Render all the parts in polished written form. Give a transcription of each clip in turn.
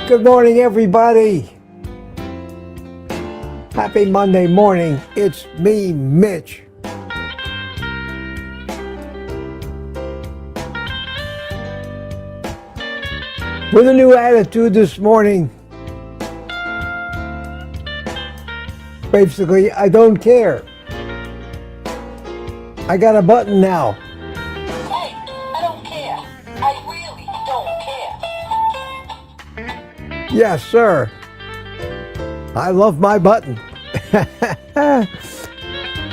Good morning, everybody. Happy Monday morning. It's me, Mitch. With a new attitude this morning. Basically, I don't care. I got a button now. Hey, I don't care. I really don't care. Yes, sir. I love my button. And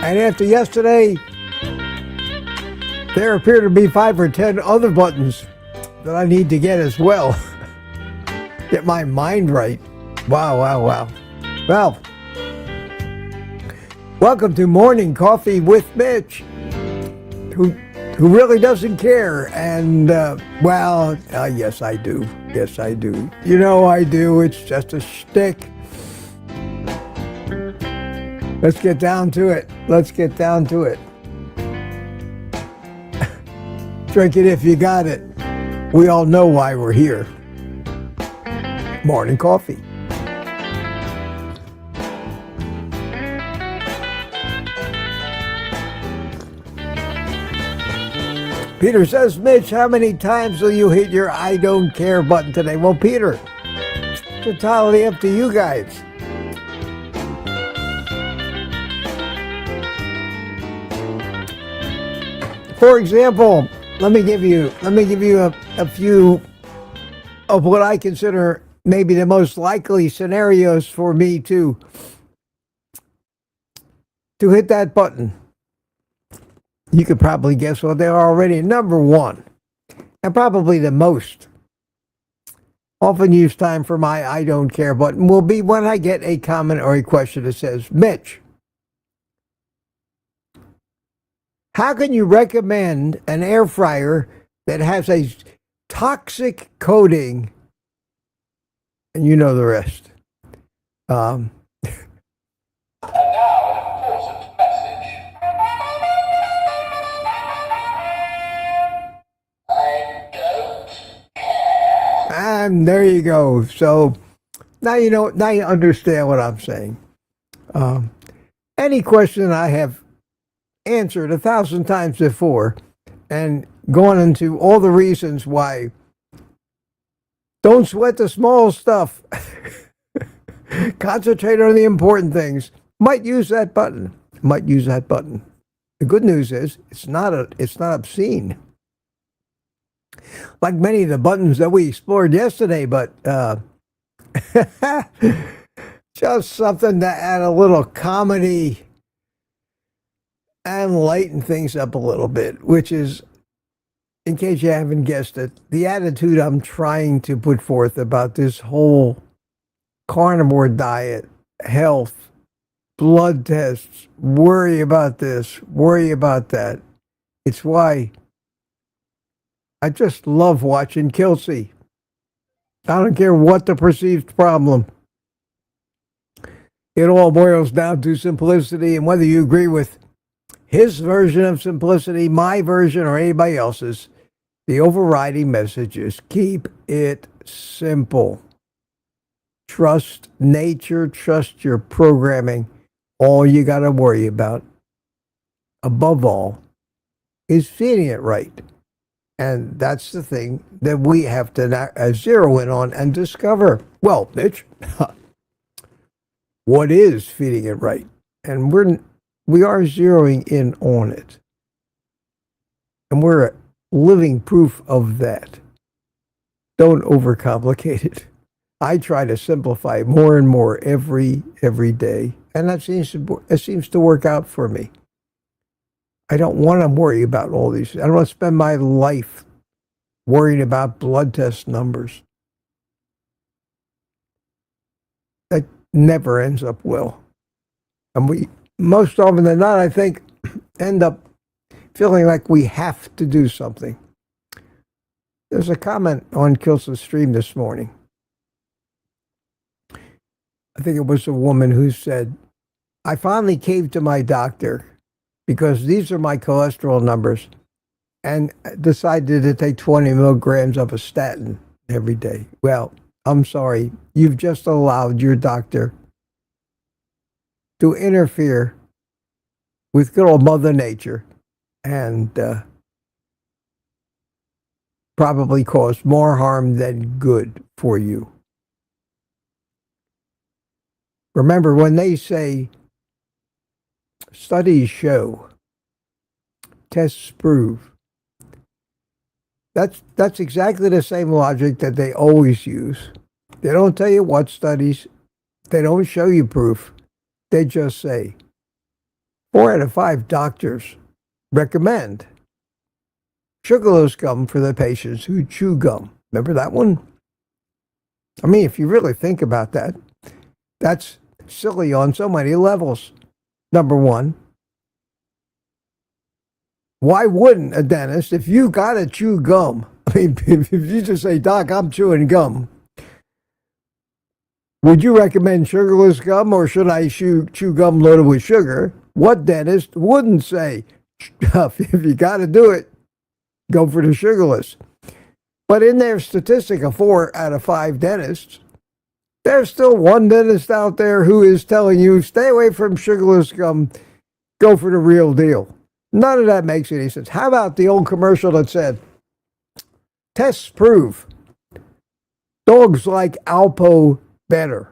after yesterday, there appear to be 5 or 10 other buttons that I need to get as well. Get my mind right. Wow. Well, welcome to Morning Coffee with Mitch, who really doesn't care. And, yes, I do. Yes, I do. You know I do. It's just a shtick. Let's get down to it. Drink it if you got it. We all know why we're here. Morning coffee. Peter says, Mitch, how many times will you hit your I don't care button today? Well, Peter, it's entirely up to you guys. For example, let me give you a few of what I consider maybe the most likely scenarios for me to hit that button. You could probably guess what they are already. Number one, and probably the most often used time for my I don't care button will be when I get a comment or a question that says, Mitch, how can you recommend an air fryer that has a toxic coating? And you know the rest. And now an important message. I don't care. And there you go. So now you know. Now you understand what I'm saying. Any question I have answered 1,000 times before, and gone into all the reasons why. Don't sweat the small stuff. Concentrate on the important things. Might use that button. The good news is it's not obscene, like many of the buttons that we explored yesterday, but just something to add a little comedy and lighten things up a little bit, which is, in case you haven't guessed it, the attitude I'm trying to put forth about this whole carnivore diet, health, blood tests, worry about this, worry about that. It's why I just love watching Kelsey. I don't care what the perceived problem. It all boils down to simplicity, and whether you agree with his version of simplicity, my version, or anybody else's, the overriding message is keep it simple. Trust nature, trust your programming. All you got to worry about, above all, is feeding it right. And that's the thing that we have to zero in on and discover. Well, Mitch, what is feeding it right? And we are zeroing in on it. And we're living proof of that. Don't overcomplicate it. I try to simplify more and more every day. And that seems to work out for me. I don't want to worry about all these. I don't want to spend my life worrying about blood test numbers. That never ends up well. And we, most often than not, I think, end up feeling like we have to do something. There's a comment on Kilsa's stream this morning. I think it was a woman who said, I finally caved to my doctor because these are my cholesterol numbers, and decided to take 20 milligrams of a statin every day. Well, I'm sorry. You've just allowed your doctor to interfere with good old Mother Nature and probably cause more harm than good for you. Remember, when they say studies show, tests prove, that's exactly the same logic that they always use. They don't tell you what studies, they don't show you proof. They just say 4 out of 5 doctors recommend sugarless gum for the patients who chew gum. Remember that one? I mean, if you really think about that, that's silly on so many levels. Number one, why wouldn't a dentist, if you got to chew gum, I mean, if you just say, Doc, I'm chewing gum, would you recommend sugarless gum or should I chew gum loaded with sugar? What dentist wouldn't say, if you got to do it, go for the sugarless? But in their statistic of 4 out of 5 dentists, there's still one dentist out there who is telling you, stay away from sugarless gum, go for the real deal. None of that makes any sense. How about the old commercial that said, tests prove dogs like Alpo better?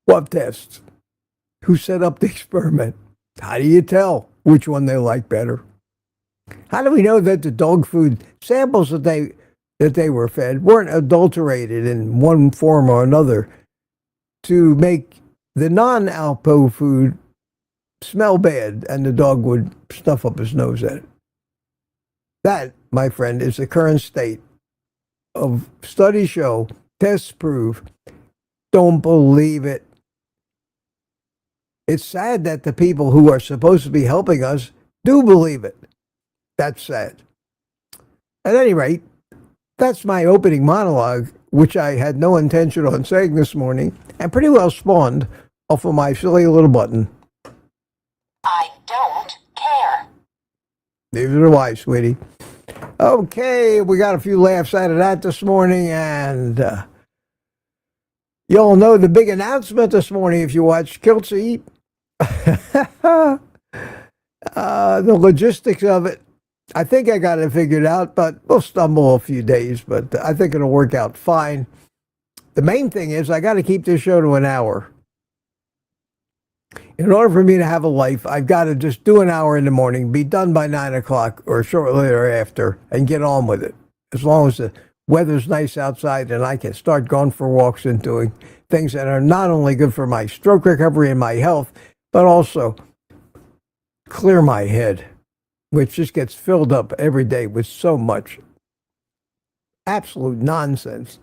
What tests? Who set up the experiment? How do you tell which one they like better? How do we know that the dog food samples that they were fed weren't adulterated in one form or another to make the non-Alpo food smell bad and the dog would stuff up his nose at it? That, my friend, is the current state of studies show, tests prove. Don't believe it. It's sad that the people who are supposed to be helping us do believe it. That's sad. At any rate, that's my opening monologue, which I had no intention on saying this morning, and pretty well spawned off of my silly little button. I don't care. Neither do I, sweetie. Okay, we got a few laughs out of that this morning, and y'all know the big announcement this morning if you watch Kiltsy. The logistics of it, I think I got it figured out, but we'll stumble a few days, but I think it'll work out fine. The main thing is I got to keep this show to an hour. In order for me to have a life, I've got to just do an hour in the morning, be done by 9 o'clock or shortly thereafter, and get on with it. As long as the weather's nice outside and I can start going for walks and doing things that are not only good for my stroke recovery and my health, but also clear my head, which just gets filled up every day with so much absolute nonsense.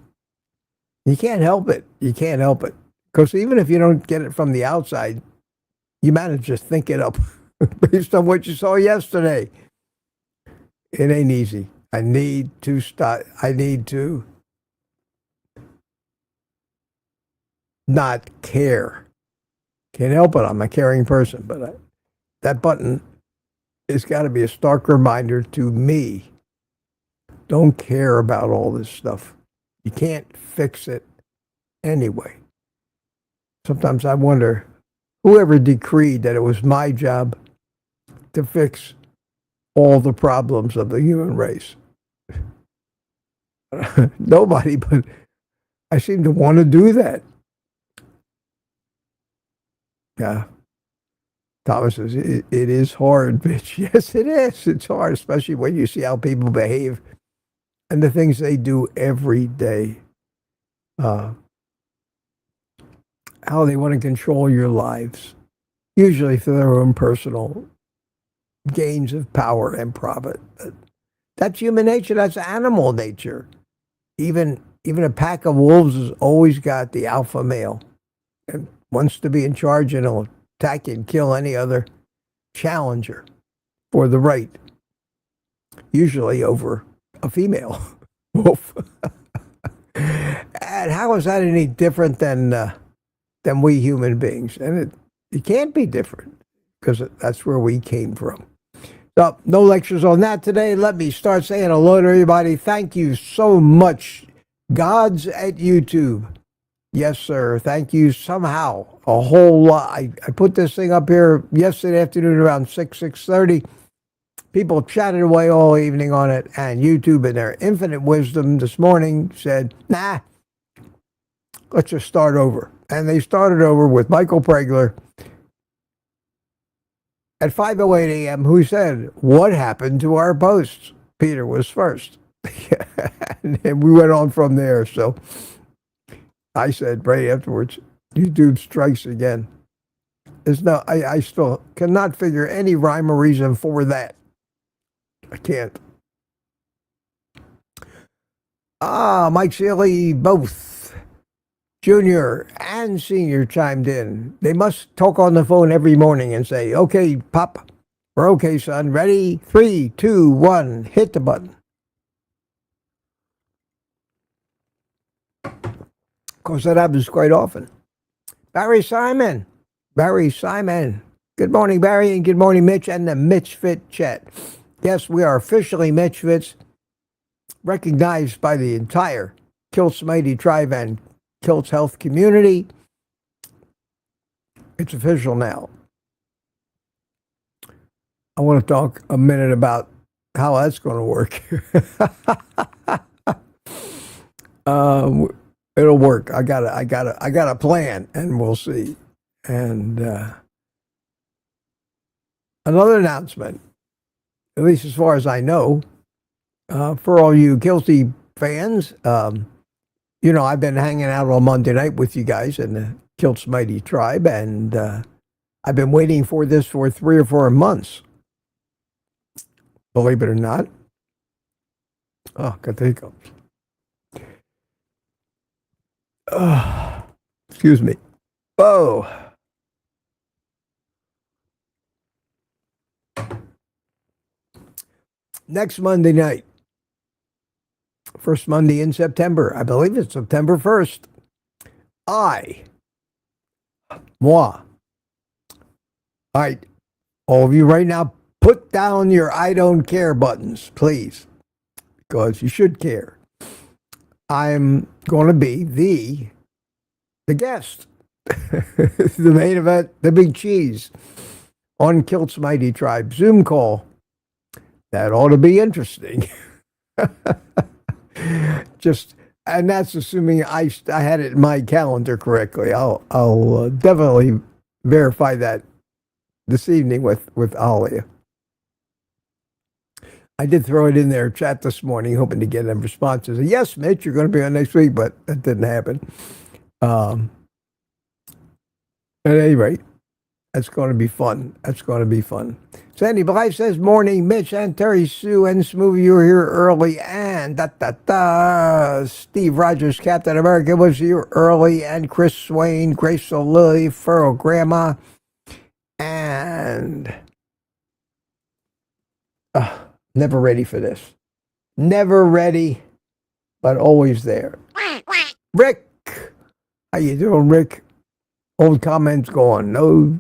You can't help it. You can't help it. Because even if you don't get it from the outside, you manage to think it up based on what you saw yesterday. It ain't easy. I need to stop. I need to not care. Can't help it. I'm a caring person, but that button has got to be a stark reminder to me. Don't care about all this stuff. You can't fix it anyway. Sometimes I wonder, whoever decreed that it was my job to fix all the problems of the human race? Nobody, but I seem to want to do that. Yeah. Thomas says, it is hard, bitch. Yes, it is. It's hard, especially when you see how people behave and the things they do every day. How they want to control your lives, usually for their own personal gains of power and profit. That's human nature. That's animal nature. Even a pack of wolves has always got the alpha male and wants to be in charge and will attack and kill any other challenger for the right, usually over a female wolf. And how is that any different than we human beings? And it can't be different because that's where we came from. So, no lectures on that today. Let me start saying hello to everybody. Thank you so much. Gods at YouTube. Yes, sir. Thank you somehow. A whole lot. I put this thing up here yesterday afternoon around 6:30. People chatted away all evening on it, and YouTube, in their infinite wisdom this morning, said, nah, let's just start over. And they started over with Michael Pregler at 5:08 a.m., who said, what happened to our posts? Peter was first. And we went on from there. So I said right afterwards, YouTube strikes again. There's no, I still cannot figure any rhyme or reason for that. I can't. Mike Sealy, both Junior and Senior chimed in. They must talk on the phone every morning and say, okay, Pop, we're okay, son. Ready? 3, 2, 1, hit the button. Of course, that happens quite often. Barry Simon. Good morning, Barry, and good morning, Mitch, and the Mitch Fit chat. Yes, we are officially Mitch Fits, recognized by the entire Kilt's Mighty Tribe and Kilt's Health community. It's official now. I want to talk a minute about how that's going to work. It'll work. I got a plan, and we'll see. And another announcement, at least as far as I know, for all you guilty fans, I've been hanging out on Monday night with you guys in the Kilt's Mighty Tribe, and I've been waiting for this for 3 or 4 months. Believe it or not. Oh, got the hiccups. Excuse me. Whoa. Next Monday night, first Monday in September, I believe it's September 1st, all right, all of you right now, put down your I don't care buttons, please, because you should care. I'm going to be the guest, the main event, the big cheese on Kilt's Mighty Tribe Zoom call. That ought to be interesting. And that's assuming I had it in my calendar correctly. I'll definitely verify that this evening with Alia. I did throw it in their chat this morning, hoping to get them responses. Yes, Mitch, you're going to be on next week, but that didn't happen. At any rate, that's going to be fun. Sandy Blythe says, morning, Mitch and Terry Sue and Smoothie, you were here early, and Steve Rogers, Captain America, was here early, and Chris Swain, Grace O'Lily, Furrow Grandma, and never ready for this. Never ready, but always there. Rick, how you doing, Rick? Old comments going, no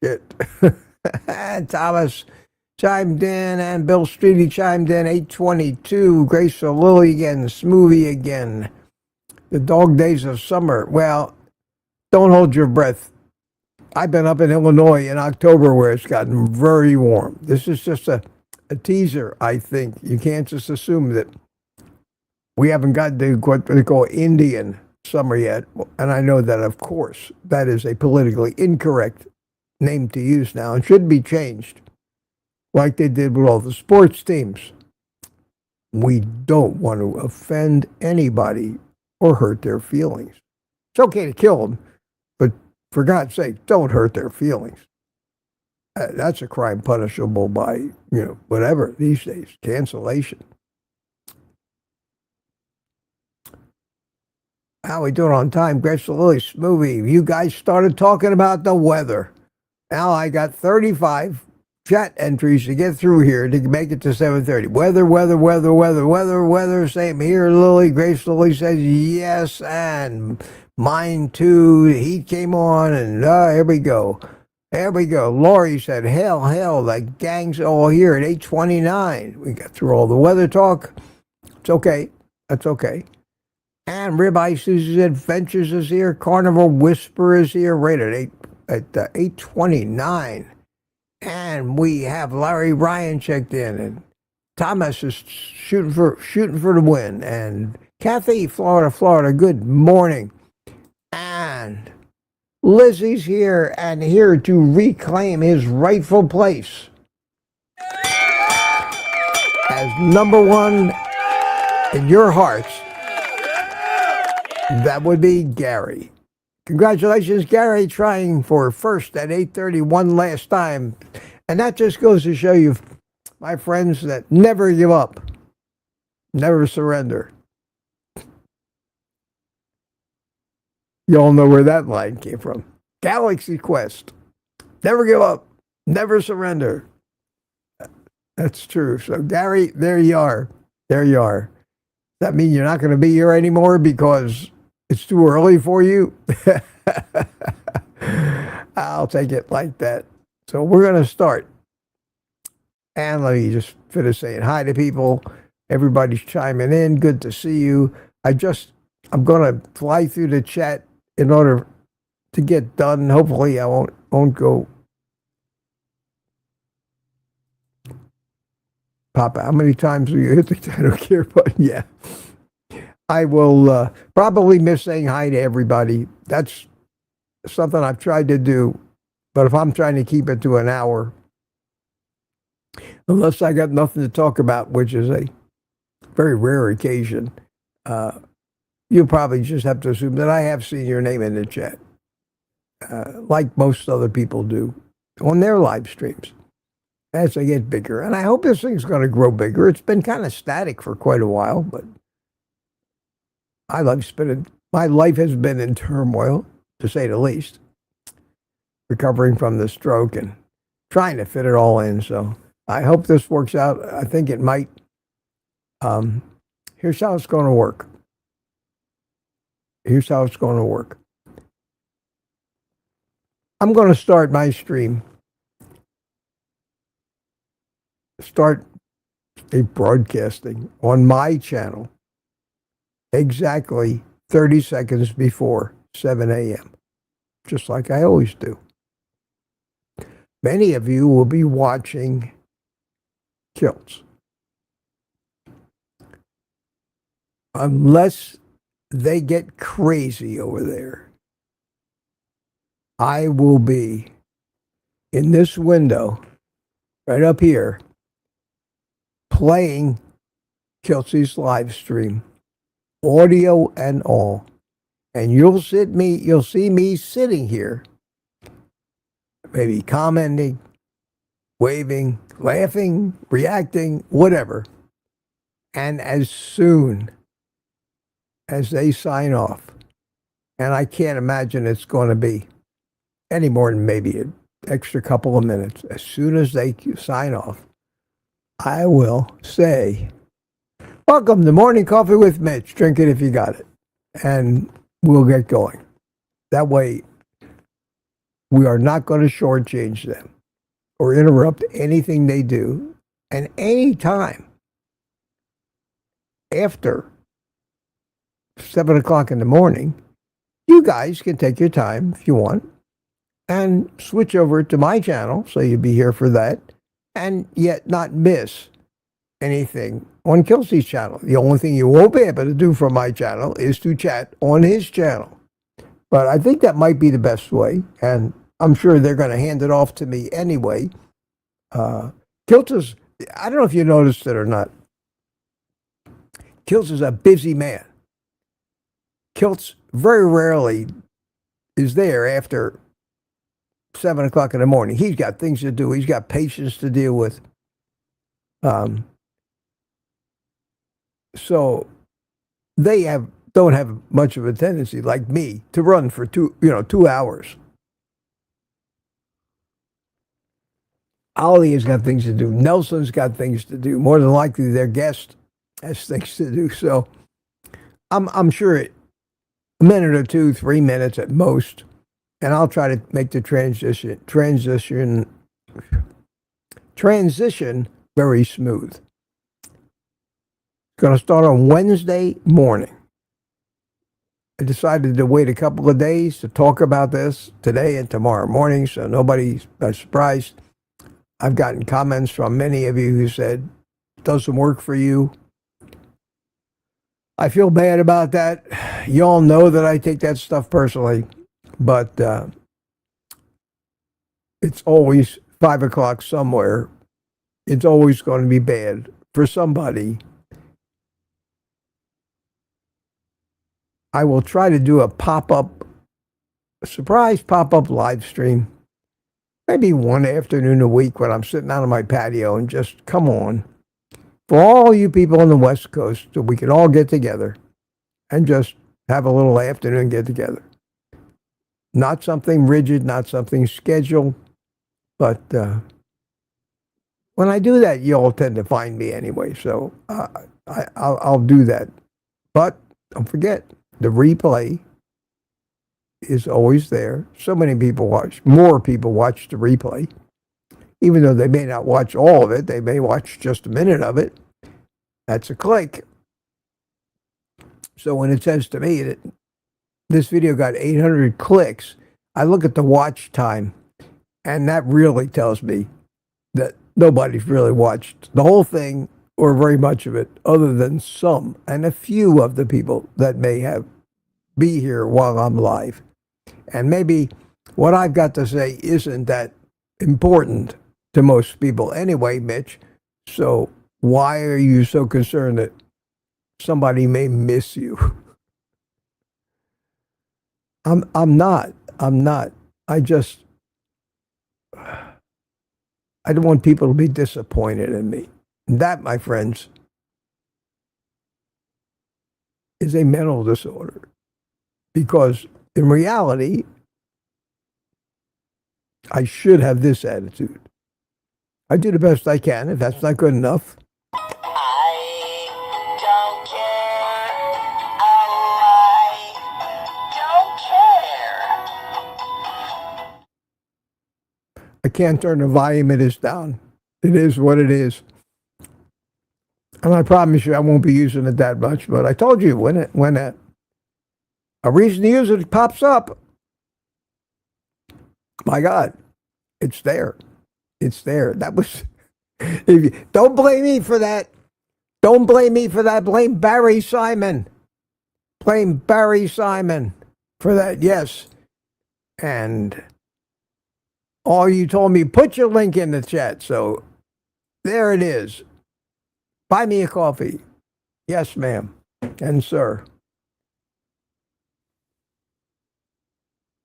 shit. Thomas chimed in, and Bill Streety chimed in, 822. Grace O'Lily again, Smoothie again. The dog days of summer. Well, don't hold your breath. I've been up in Illinois in October where it's gotten very warm. This is just a teaser, I think. You can't just assume that we haven't gotten to what they call Indian summer yet. And I know that, of course, that is a politically incorrect name to use now and should be changed like they did with all the sports teams. We don't want to offend anybody or hurt their feelings. It's okay to kill them, but for God's sake, don't hurt their feelings. That's a crime punishable by, whatever these days, cancellation. How we doing on time? Grace Lily Smoothie. You guys started talking about the weather. Now I got 35 chat entries to get through here to make it to 7:30. Weather. Same here, Lily. Grace Lily says yes, and mine too. The heat came on, and here we go. There we go. Lori said, hell, the gang's all here at 8:29. We got through all the weather talk. It's okay. That's okay. And Ribeye Susie's Adventures is here. Carnivore Whisper is here right at 8:29. And we have Larry Ryan checked in, and Thomas is shooting for the win. And Kathy, Florida, good morning. And Lizzie's here and here to reclaim his rightful place as number one in your hearts. That would be Gary. Congratulations, Gary, trying for first at 8:30 one last time. And that just goes to show you, my friends, that never give up, never surrender. You all know where that line came from. Galaxy Quest. Never give up, never surrender. That's true. So, Gary, there you are. There you are. Does that mean you're not going to be here anymore because it's too early for you? I'll take it like that. So we're going to start. And let me just finish saying hi to people. Everybody's chiming in. Good to see you. I'm going to fly through the chat in order to get done. Hopefully I won't go Papa, how many times will you hit the I don't care button? Yeah. I will probably miss saying hi to everybody. That's something I've tried to do. But if I'm trying to keep it to an hour, unless I got nothing to talk about, which is a very rare occasion, you'll probably just have to assume that I have seen your name in the chat, like most other people do on their live streams as they get bigger. And I hope this thing's going to grow bigger. It's been kind of static for quite a while, but my life has been in turmoil, to say the least, recovering from the stroke and trying to fit it all in. So I hope this works out. I think it might. Here's how it's going to work. Here's how it's going to work. I'm going to start my stream. Start a broadcasting on my channel exactly 30 seconds before 7 a.m., just like I always do. Many of you will be watching Kilts. Unless they get crazy over there, I will be in this window right up here playing Kelsey's live stream, audio and all. And you'll see me sitting here, maybe commenting, waving, laughing, reacting, whatever. And as soon as they sign off, and I can't imagine it's going to be any more than maybe an extra couple of minutes, as soon as they sign off, I will say, welcome to Morning Coffee with Mitch. Drink it if you got it. And we'll get going. That way, we are not going to shortchange them or interrupt anything they do. And any time after 7 o'clock in the morning, you guys can take your time if you want and switch over to my channel, so you'll be here for that, and yet not miss anything on Kelsey's channel. The only thing you won't be able to do from my channel is to chat on his channel. But I think that might be the best way, and I'm sure they're going to hand it off to me anyway. Kilts is, I don't know if you noticed it or not, Kilts is a busy man. Kilts very rarely is there after 7 o'clock in the morning. He's got things to do. He's got patients to deal with. So they don't have much of a tendency, like me, to run for 2 hours. Ali has got things to do. Nelson's got things to do. More than likely, their guest has things to do. So I'm sure a minute or two, 3 minutes at most, and I'll try to make the transition very smooth. It's going to start on Wednesday morning. I decided to wait a couple of days to talk about this today and tomorrow morning, so nobody's surprised. I've gotten comments from many of you who said it doesn't work for you. I feel bad about that. You all know that I take that stuff personally, but it's always 5 o'clock somewhere. It's always going to be bad for somebody. I will try to do a surprise pop-up live stream, maybe one afternoon a week when I'm sitting out on my patio and just come on. For all you people on the West Coast, so we can all get together and just have a little afternoon get together. Not something rigid, not something scheduled, but when I do that, you all tend to find me anyway, so I'll do that. But don't forget, the replay is always there. So many people more people watch the replay. Even though they may not watch all of it, they may watch just a minute of it. That's a click. So when it says to me that this video got 800 clicks, I look at the watch time, and that really tells me that nobody's really watched the whole thing or very much of it, other than some and a few of the people that may be here while I'm live. And maybe what I've got to say isn't that important to most people anyway, Mitch. So why are you so concerned that somebody may miss you? I'm not. I don't want people to be disappointed in me. That, my friends, is a mental disorder. Because in reality, I should have this attitude. I do the best I can. If that's not good enough, I don't care. I don't care. I can't turn the volume of this down. It is what it is. And I promise you I won't be using it that much. But I told you, when a reason to use it pops up, my God, it's there. It's there. That was, don't blame me for that. Don't blame me for that. Blame Barry Simon. Blame Barry Simon for that, yes. And all you told me, put your link in the chat. So there it is. Buy me a coffee. Yes, ma'am. And sir.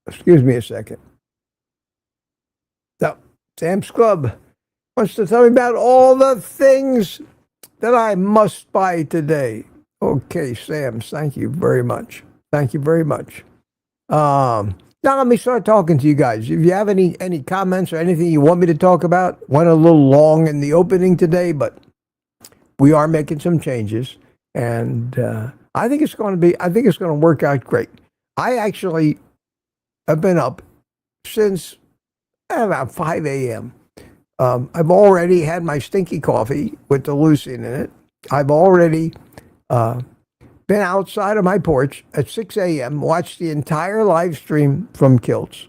Excuse me a second. So, Sam's Club wants to tell me about all the things that I must buy today. Okay, Sam, thank you very much. Thank you very much. Now let me start talking to you guys. If you have any comments or anything you want me to talk about, went a little long in the opening today, but we are making some changes, and I think it's going to work out great. I actually have been up since about 5 a.m. I've already had my stinky coffee with the leucine in it. I've already been outside of my porch at 6 a.m., watched the entire live stream from Kilts.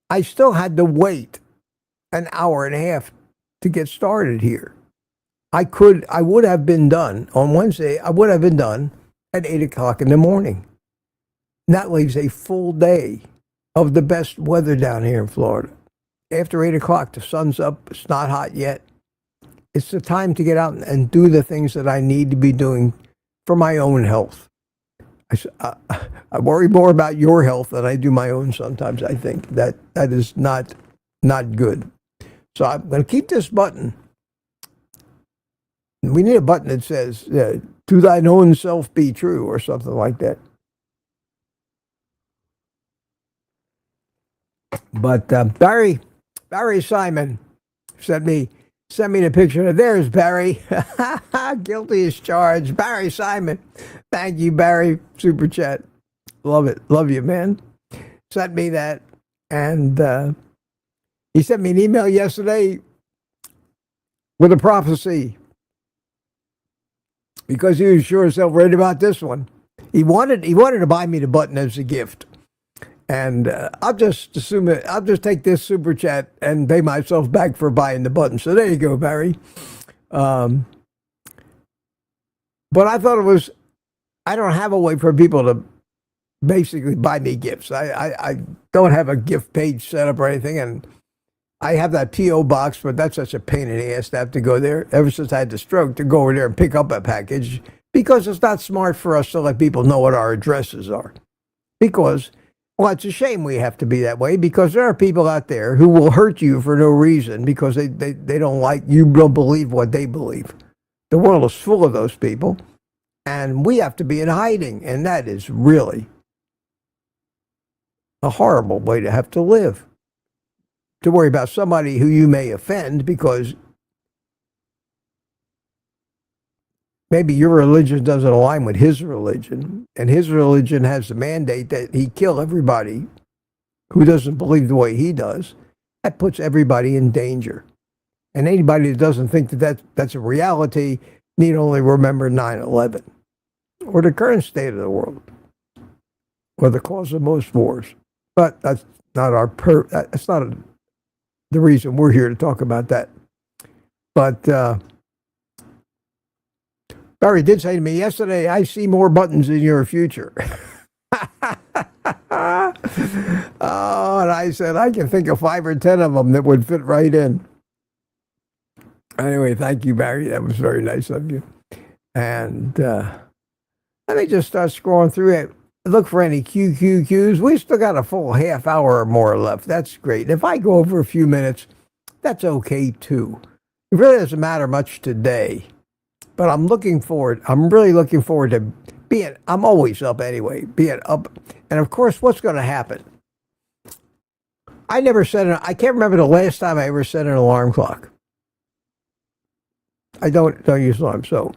I still had to wait an hour and a half to get started here. I would have been done on Wednesday. I would have been done at 8 o'clock in the morning. And that leaves a full day of the best weather down here in Florida. After 8 o'clock, the sun's up. It's not hot yet. It's the time to get out and do the things that I need to be doing for my own health. I worry more about your health than I do my own sometimes. I think that is not good. So I'm going to keep this button. We need a button that says, to thine own self be true, or something like that. But Barry Simon sent me the picture. There's Barry. Guilty as charged. Barry Simon. Thank you, Barry. Super chat. Love it. Love you, man. Sent me that. And he sent me an email yesterday with a prophecy because he was sure as hell right about this one. He wanted to buy me the button as a gift. And I'll just assume it. I'll just take this super chat and pay myself back for buying the button. So there you go, Barry. But I thought it was, I don't have a way for people to basically buy me gifts. I don't have a gift page set up or anything. And I have that P.O. box, but that's such a pain in the ass to have to go there ever since I had the stroke to go over there and pick up a package because it's not smart for us to let people know what our addresses are. Because, well, it's a shame we have to be that way because there are people out there who will hurt you for no reason because they don't like, you don't believe what they believe. The world is full of those people, and we have to be in hiding, and that is really a horrible way to have to live. To worry about somebody who you may offend because maybe your religion doesn't align with his religion, and his religion has a mandate that he kill everybody who doesn't believe the way he does. That puts everybody in danger. And anybody that doesn't think that that's a reality need only remember 9/11 or the current state of the world or the cause of most wars. But that's not that's not the reason we're here to talk about that. But Barry did say to me yesterday, I see more buttons in your future. Oh, and I said, I can think of 5 or 10 of them that would fit right in. Anyway, thank you, Barry. That was very nice of you. And let me just start scrolling through it. Look for any QQQs. We still got a full half hour or more left. That's great. And if I go over a few minutes, that's okay too. It really doesn't matter much today. But I'm really looking forward to I'm always up anyway, being up. And of course, what's going to happen? I can't remember the last time I ever set an alarm clock. I don't use alarms. So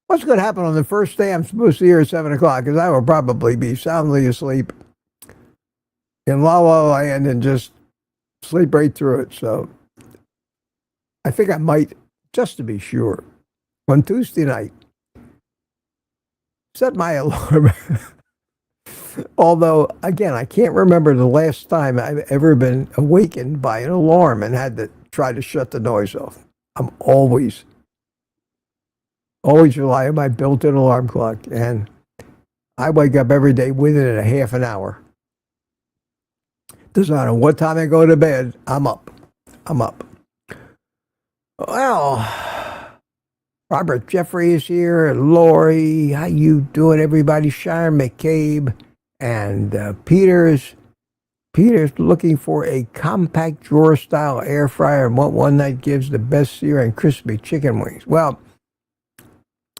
what's going to happen on the first day I'm supposed to be here at 7 o'clock? Because I will probably be soundly asleep in La La Land and just sleep right through it. So I think I might, just to be sure, on Tuesday night, set my alarm. Although, again, I can't remember the last time I've ever been awakened by an alarm and had to try to shut the noise off. I'm always rely on my built-in alarm clock, and I wake up every day within a half an hour. Doesn't matter what time I go to bed, I'm up. Well, Robert Jeffrey is here, Lori, how you doing, everybody? Sharon McCabe, and Peter's looking for a compact drawer-style air fryer and what one that gives the best sear and crispy chicken wings. Well, I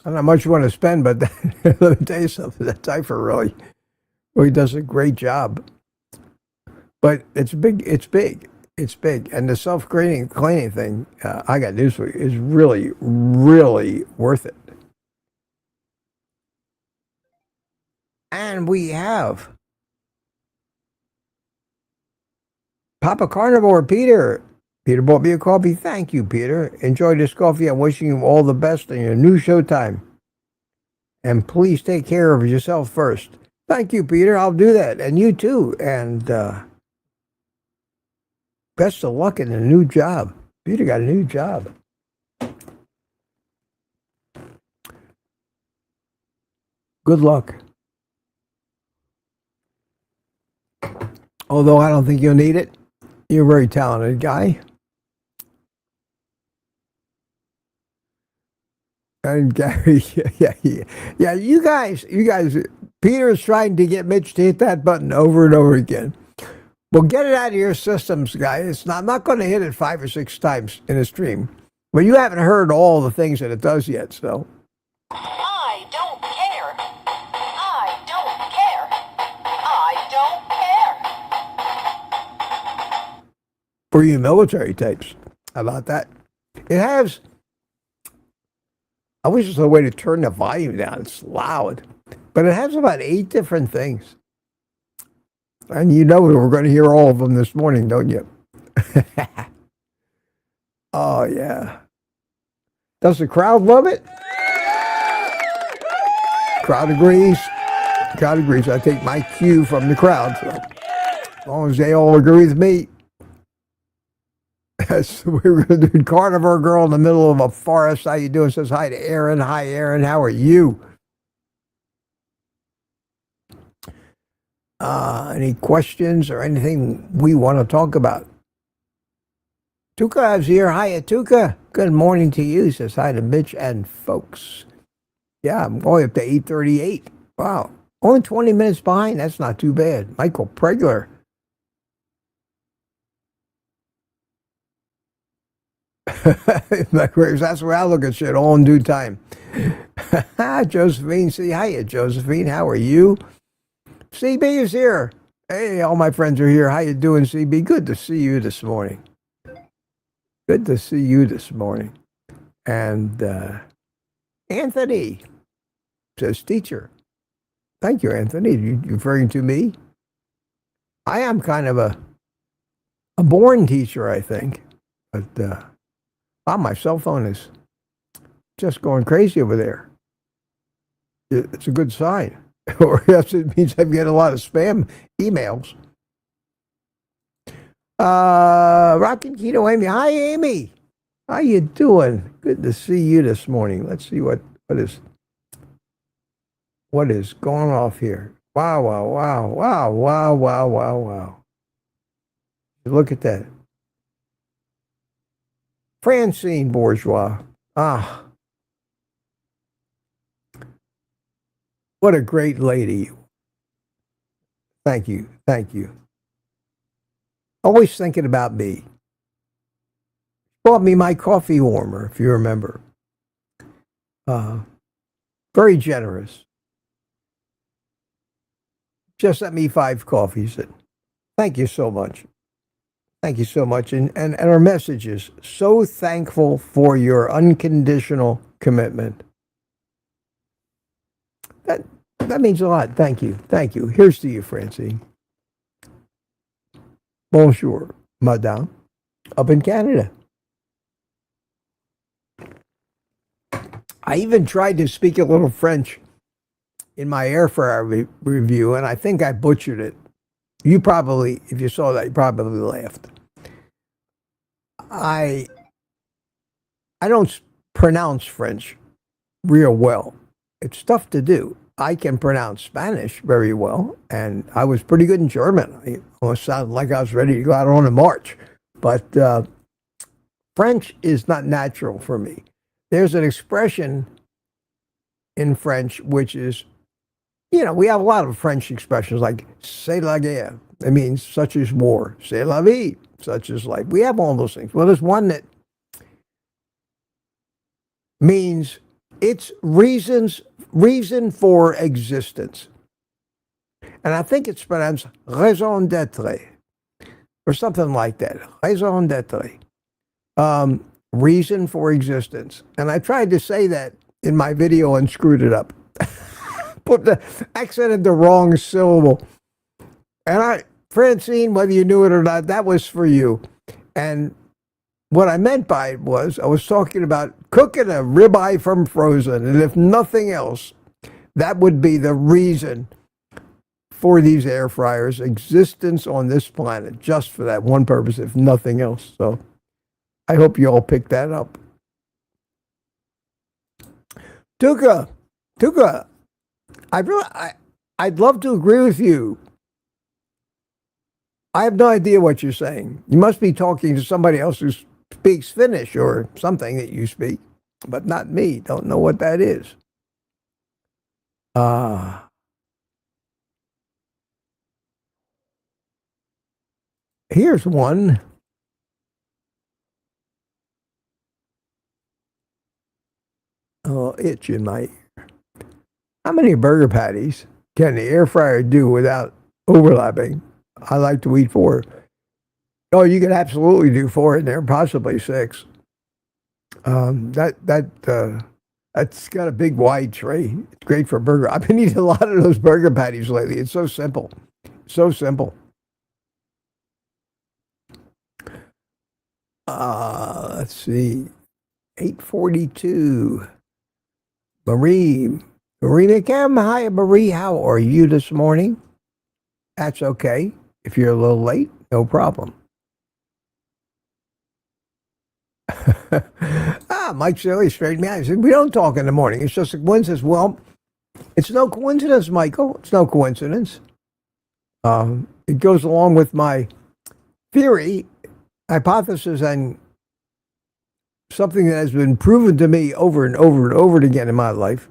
don't know how much you want to spend, but let me tell you something. That Typher really does a great job. But it's big. And the self-cleaning thing, I got news for you, is really, really worth it. And we have Papa Carnivore, Peter. Peter bought me a coffee. Thank you, Peter. Enjoy this coffee. I'm wishing you all the best in your new showtime. And please take care of yourself first. Thank you, Peter. I'll do that. And you too. And best of luck in the new job. Peter got a new job. Good luck. Although I don't think you'll need it. You're a very talented guy. And Gary, yeah, you guys, Peter's trying to get Mitch to hit that button over and over again. Well, get it out of your systems, guys. I'm not going to hit it 5 or 6 times in a stream. But you haven't heard all the things that it does yet, so. I don't care. I don't care. I don't care. For you military types. How about that? It has, I wish there was a way to turn the volume down. It's loud. But it has about 8 different things. And you know we're going to hear all of them this morning, don't you? Oh, yeah. Does the crowd love it? Crowd agrees. Crowd agrees. I take my cue from the crowd. So as long as they all agree with me. We're going to do Carnivore Girl in the middle of a forest. How you doing? Says hi to Aaron. Hi, Aaron. How are you? Any questions or anything we want to talk about? Tuka's here. Hi, Tuka. Good morning to you. Says hi to Mitch and folks. Yeah, I'm going up to 8:38. Wow. Only 20 minutes behind. That's not too bad. Michael Pregler. That's where I look at shit, all in due time. Josephine, say hiya, Josephine. How are you? CB is here. Hey, all my friends are here. How you doing, CB? Good to see you this morning. Good to see you this morning. And Anthony says teacher. Thank you, Anthony. You referring to me? I am kind of a born teacher, I think. But my cell phone is just going crazy over there. It's a good sign. Or else it means I get a lot of spam emails. Rockin' Keto Amy. Hi, Amy. How you doing? Good to see you this morning. Let's see what is going off here. Wow, wow, wow, wow, wow, wow, wow, wow. Look at that. Francine Bourgeois. Ah. What a great lady. Thank you. Thank you. Always thinking about me. Bought me my coffee warmer, if you remember. Very generous. Just sent me 5 coffees. Thank you so much. Thank you so much. And our message is so thankful for your unconditional commitment. That means a lot. Thank you. Thank you. Here's to you, Francine. Bonjour, madame. Up in Canada. I even tried to speak a little French in my air fryer review, and I think I butchered it. You probably, if you saw that, you probably laughed. I don't pronounce French real well. It's tough to do. I can pronounce Spanish very well, and I was pretty good in German. I almost sounded like I was ready to go out on a march. But French is not natural for me. There's an expression in French which is, we have a lot of French expressions like c'est la guerre. It means such as war. C'est la vie, such as life. We have all those things. Well, there's one that means it's reason for existence. And I think it's pronounced raison d'être or something like that. Raison d'être. Reason for existence. And I tried to say that in my video and screwed it up. Put the accented the wrong syllable. And Francine, whether you knew it or not, that was for you. And what I meant by it was I was talking about cooking a ribeye from frozen. And if nothing else, that would be the reason for these air fryers' existence on this planet, just for that one purpose, if nothing else. So I hope you all pick that up. Tuka, I'd love to agree with you. I have no idea what you're saying. You must be talking to somebody else who speaks Finnish or something that you speak, but not me. Don't know what that is. Here's one. Oh, itch in my ear. How many burger patties can the air fryer do without overlapping? I like to eat 4. Oh, you could absolutely do 4 in there, possibly 6. That's It's got a big wide tray. It's great for burger. I've been eating a lot of those burger patties lately. It's so simple. So simple. Let's see. 8:42. Marie McCam. Hi, Marie. How are you this morning? That's okay. If you're a little late, no problem. Mike Silly straightened me out. He said, we don't talk in the morning. It's just a coincidence. Well, it's no coincidence, Michael. It's no coincidence. It goes along with my theory, hypothesis, and something that has been proven to me over and over and over again in my life.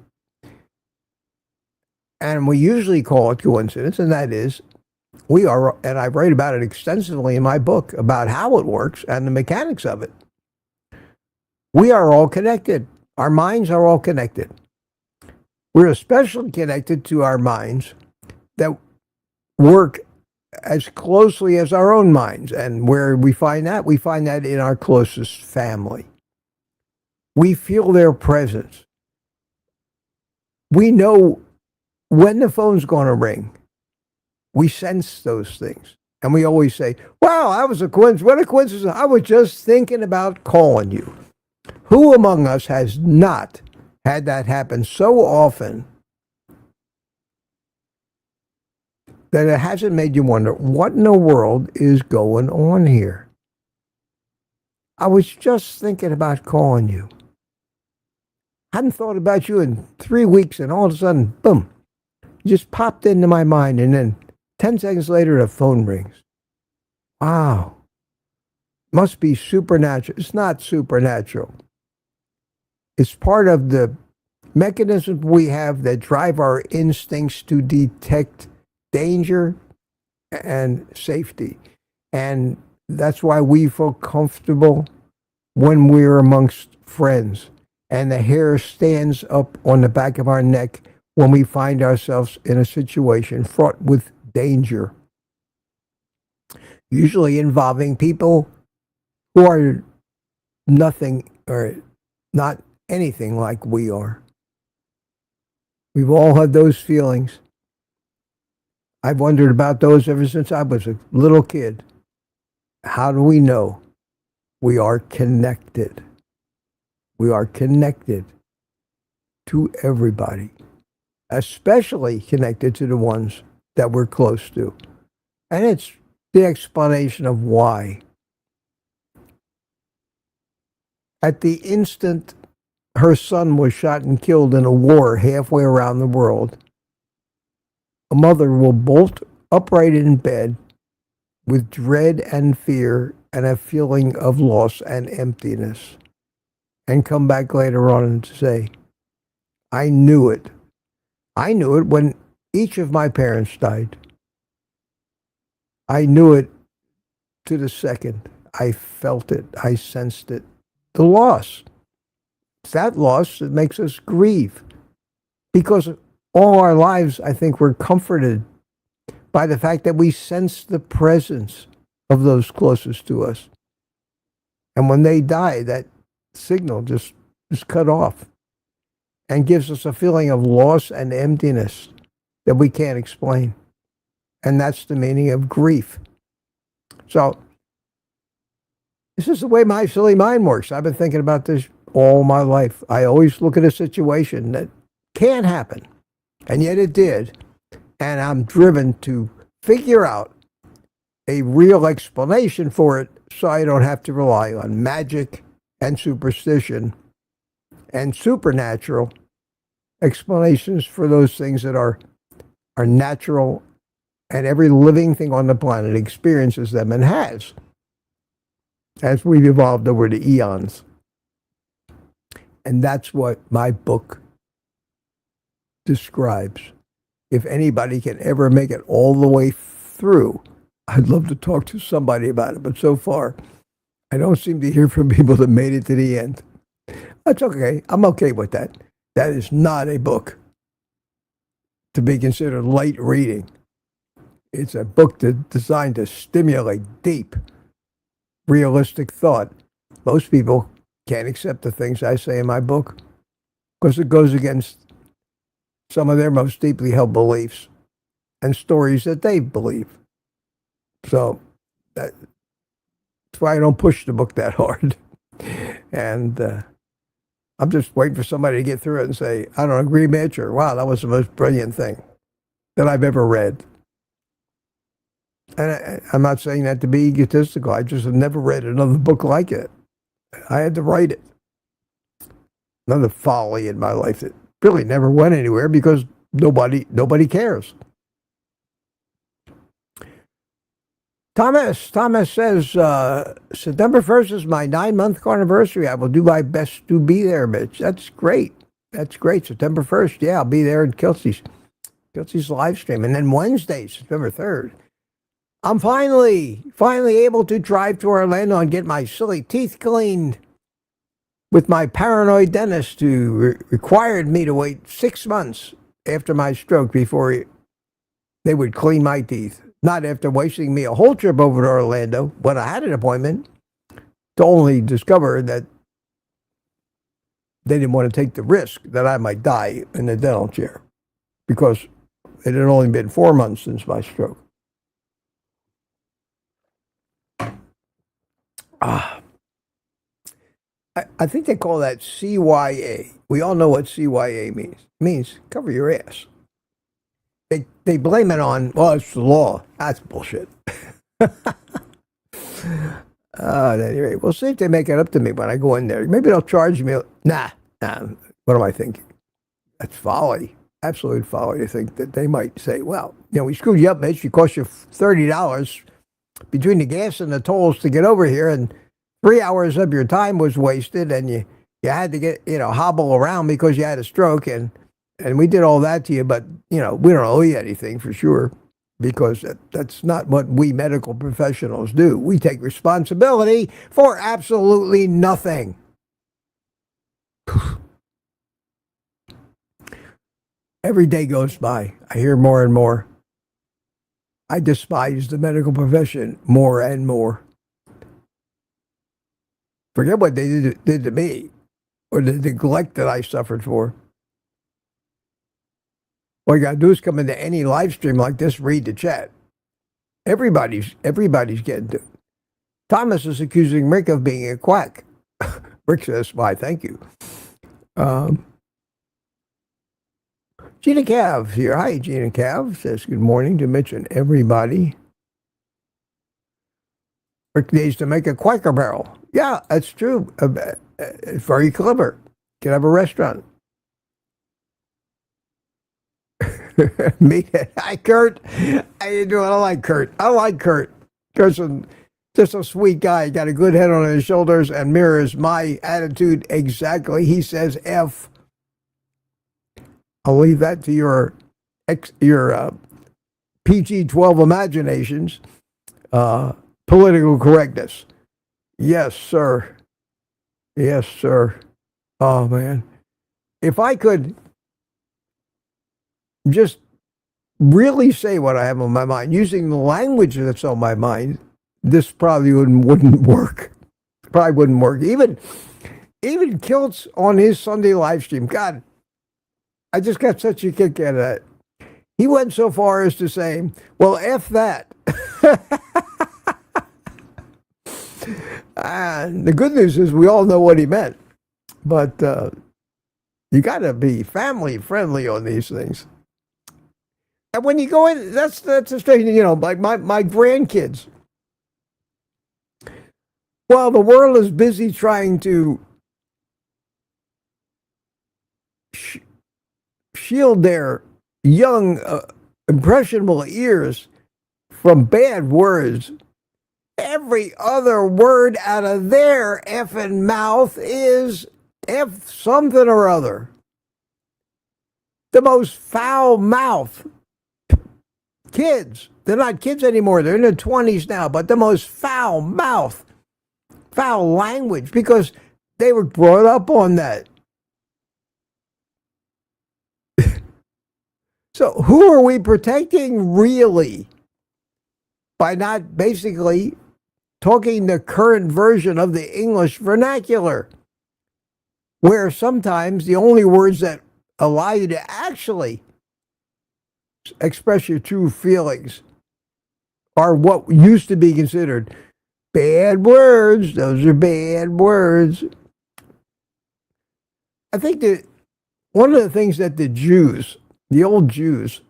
And we usually call it coincidence, and that is we are, and I write about it extensively in my book about how it works and the mechanics of it. We are all connected. Our minds are all connected. We're especially connected to our minds that work as closely as our own minds. And where we find that? We find that in our closest family. We feel their presence. We know when the phone's going to ring. We sense those things. And we always say, wow, that was a coincidence. What a coincidence. I was just thinking about calling you. Who among us has not had that happen so often that it hasn't made you wonder, what in the world is going on here? I was just thinking about calling you. Hadn't thought about you in 3 weeks, and all of a sudden, boom, you just popped into my mind, and then 10 seconds later, the phone rings. Wow. Must be supernatural. It's not supernatural. It's part of the mechanisms we have that drive our instincts to detect danger and safety. And that's why we feel comfortable when we're amongst friends. And the hair stands up on the back of our neck when we find ourselves in a situation fraught with danger. Usually involving people who are nothing or not anything like we are. We've all had those feelings. I've wondered about those ever since I was a little kid. How do we know? We are connected. We are connected to everybody, especially connected to the ones that we're close to. And it's the explanation of why. At the instant her son was shot and killed in a war halfway around the world, a mother will bolt upright in bed with dread and fear and a feeling of loss and emptiness, and come back later on and say, I knew it. I knew it when each of my parents died. I knew it to the second. I felt it. I sensed it. The loss. It's that loss that makes us grieve. Because all our lives, I think, we're comforted by the fact that we sense the presence of those closest to us. And when they die, that signal just is cut off and gives us a feeling of loss and emptiness that we can't explain. And that's the meaning of grief. So, this is the way my silly mind works. I've been thinking about this all my life. I always look at a situation that can't happen, and yet it did. And I'm driven to figure out a real explanation for it so I don't have to rely on magic and superstition and supernatural explanations for those things that are natural, and every living thing on the planet experiences them and has, as we've evolved over the eons. And that's what my book describes. If anybody can ever make it all the way through, I'd love to talk to somebody about it. But so far, I don't seem to hear from people that made it to the end. That's okay. I'm okay with that. That is not a book to be considered light reading. It's a book designed to stimulate deep, realistic thought. Most people can't accept the things I say in my book. because it goes against some of their most deeply held beliefs and stories that they believe. So that's why I don't push the book that hard. And I'm just waiting for somebody to get through it and say, I don't agree, Mitch, or wow, that was the most brilliant thing that I've ever read. And I'm not saying that to be egotistical. I just have never read another book like it. I had to write it. Another folly in my life that really never went anywhere because nobody cares. Thomas says, September 1st is my 9-month carniversary. I will do my best to be there, Mitch. That's great. That's great. September 1st, yeah, I'll be there in Kelsey's live stream. And then Wednesday, September 3rd, I'm finally able to drive to Orlando and get my silly teeth cleaned with my paranoid dentist who required me to wait 6 months after my stroke before they would clean my teeth. Not after wasting me a whole trip over to Orlando when I had an appointment to only discover that they didn't want to take the risk that I might die in the dental chair because it had only been 4 months since my stroke. I think they call that CYA. We all know what CYA means. It means cover your ass. They blame it on, well, it's the law. That's bullshit. At any rate, we'll see if they make it up to me when I go in there. Maybe they'll charge me. Nah. What am I thinking? That's folly. Absolute folly to think that they might say, well, we screwed you up, Mitch. It cost you $30 between the gas and the tolls to get over here, and 3 hours of your time was wasted, and you had to get, hobble around because you had a stroke, and we did all that to you, but, we don't owe you anything for sure, because that's not what we medical professionals do. We take responsibility for absolutely nothing. Every day goes by. I hear more and more. I despise the medical profession more and more. Forget what they did to me or the neglect that I suffered for. All you got to do is come into any live stream like this, read the chat. Everybody's getting to it. Thomas is accusing Rick of being a quack. Rick says, why, thank you. Gina Cav here. Hi, Gina Cav. Says good morning to Mitch and everybody. Rick needs to make a Quaker Barrel. Yeah, that's true. It's very clever. Can have a restaurant. Me, hi, Kurt. How you doing? I like Kurt. Kurt's just a sweet guy. Got a good head on his shoulders and mirrors my attitude exactly. He says F. I'll leave that to your PG-12 imaginations. Political correctness. Yes, sir. Yes, sir. Oh, man. If I could just really say what I have on my mind, using the language that's on my mind, this probably wouldn't work. Probably wouldn't work. Even Kilt's on his Sunday live stream. God, I just got such a kick out of that. He went so far as to say, well, F that. The good news is we all know what he meant. But you got to be family friendly on these things. And when you go in, that's a strange, like my grandkids. While the world is busy trying to shield their young, impressionable ears from bad words, every other word out of their effing mouth is F something or other. The most foul mouth. Kids. They're not kids anymore. They're in their 20s now, but the most foul mouth, foul language, because they were brought up on that. So who are we protecting really by not basically talking the current version of the English vernacular? where sometimes the only words that allow you to actually express your true feelings are what used to be considered bad words. Those are bad words. I think that one of the things that the Jews, the old Jews,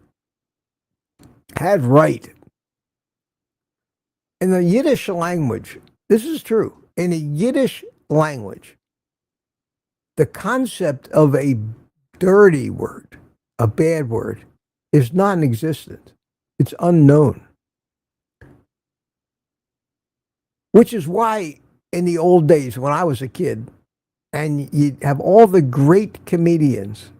had right in the Yiddish language, this is true, in the Yiddish language, the concept of a dirty word, a bad word, is non-existent. It's unknown. Which is why in the old days when I was a kid, and you'd have all the great comedians,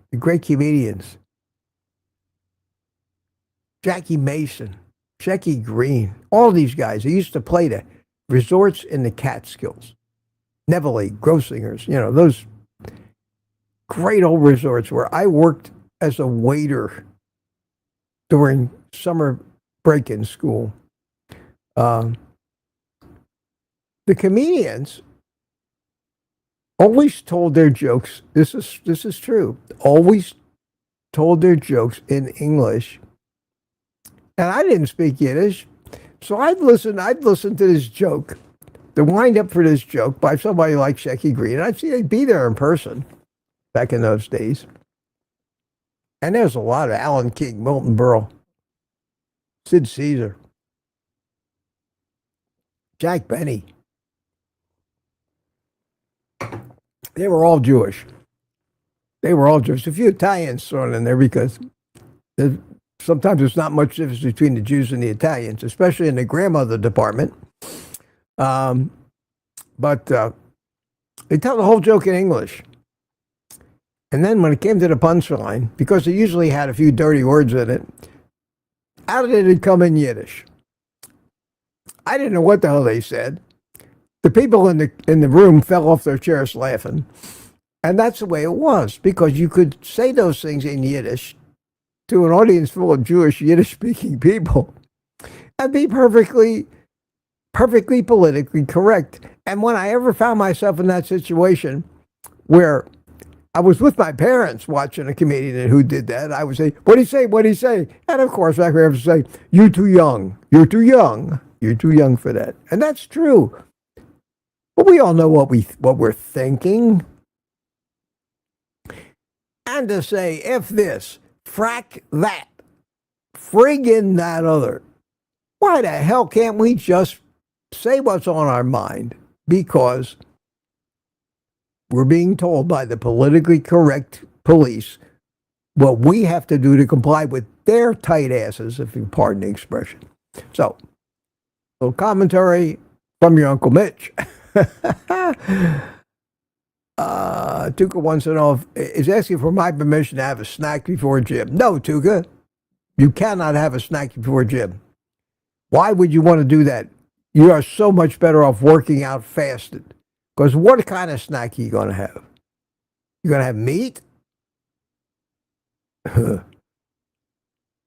Jackie Mason, Shecky Green, all these guys, they used to play the resorts in the Catskills, Neville, Grossingers, those great old resorts where I worked as a waiter during summer break in school. The comedians always told their jokes. This is true. Always told their jokes in English. And I didn't speak Yiddish, so I'd listen to this joke, the wind up for this joke by somebody like Shecky Green. And I'd see they'd be there in person back in those days. And there's a lot of Alan King, Milton Berle, Sid Caesar, Jack Benny. They were all Jewish. A few Italians thrown in there because sometimes there's not much difference between the Jews and the Italians, especially in the grandmother department. But they tell the whole joke in English. And then when it came to the punchline, because it usually had a few dirty words in it, out of it had come in Yiddish. I didn't know what the hell they said. The people in the room fell off their chairs laughing. And that's the way it was, because you could say those things in Yiddish to an audience full of Jewish Yiddish-speaking people and be perfectly politically correct. And when I ever found myself in that situation where I was with my parents watching a comedian who did that, I would say, "What'd he say? What'd he say?" And of course, I would have to say, "You're too young. You're too young. You're too young for that." And that's true. But we all know what we're thinking. And to say, "F this, frack that, friggin' that other." Why the hell can't we just say what's on our mind? Because we're being told by the politically correct police what we have to do to comply with their tight asses, if you pardon the expression. So, a little commentary from your Uncle Mitch. Tuka wants to know is asking for my permission to have a snack before gym. No, Tuka, you cannot have a snack before gym. Why would you want to do that? You are so much better off working out fasted. Because what kind of snack are you going to have? You're going to have meat? You're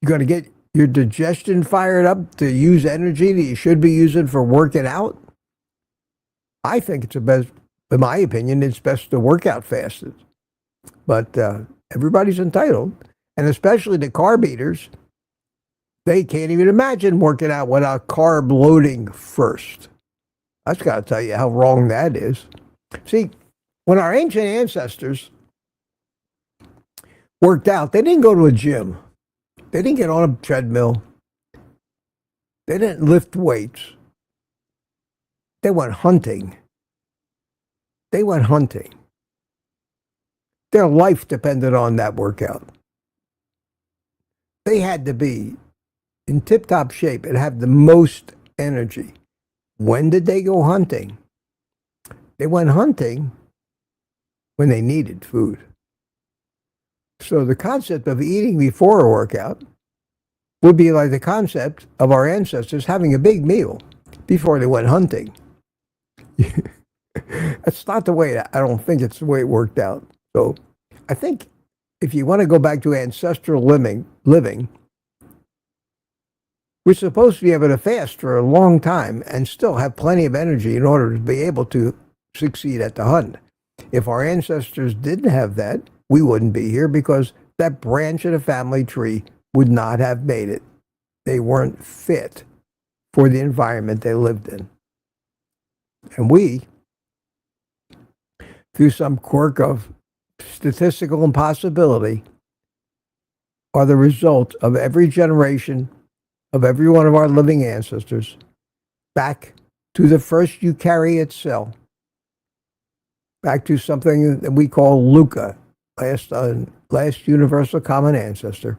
going to get your digestion fired up to use energy that you should be using for working out? I think it's the best, in my opinion, it's best to work out fasted. But everybody's entitled, and especially the carb eaters, they can't even imagine working out without carb loading first. I've got to tell you how wrong that is. See, when our ancient ancestors worked out, they didn't go to a gym. They didn't get on a treadmill. They didn't lift weights. They went hunting. They went hunting. Their life depended on that workout. They had to be in tip-top shape and have the most energy. When did they go hunting? They went hunting when they needed food. So the concept of eating before a workout would be like the concept of our ancestors having a big meal before they went hunting. That's not the way, I don't think it's the way it worked out. So I think if you want to go back to ancestral living, we're supposed to be able to fast for a long time and still have plenty of energy in order to be able to succeed at the hunt. If our ancestors didn't have that, we wouldn't be here because that branch of the family tree would not have made it. They weren't fit for the environment they lived in. And we, through some quirk of statistical impossibility, are the result of every generation of every one of our living ancestors back to the first eukaryote cell, back to something that we call LUCA, last universal common ancestor.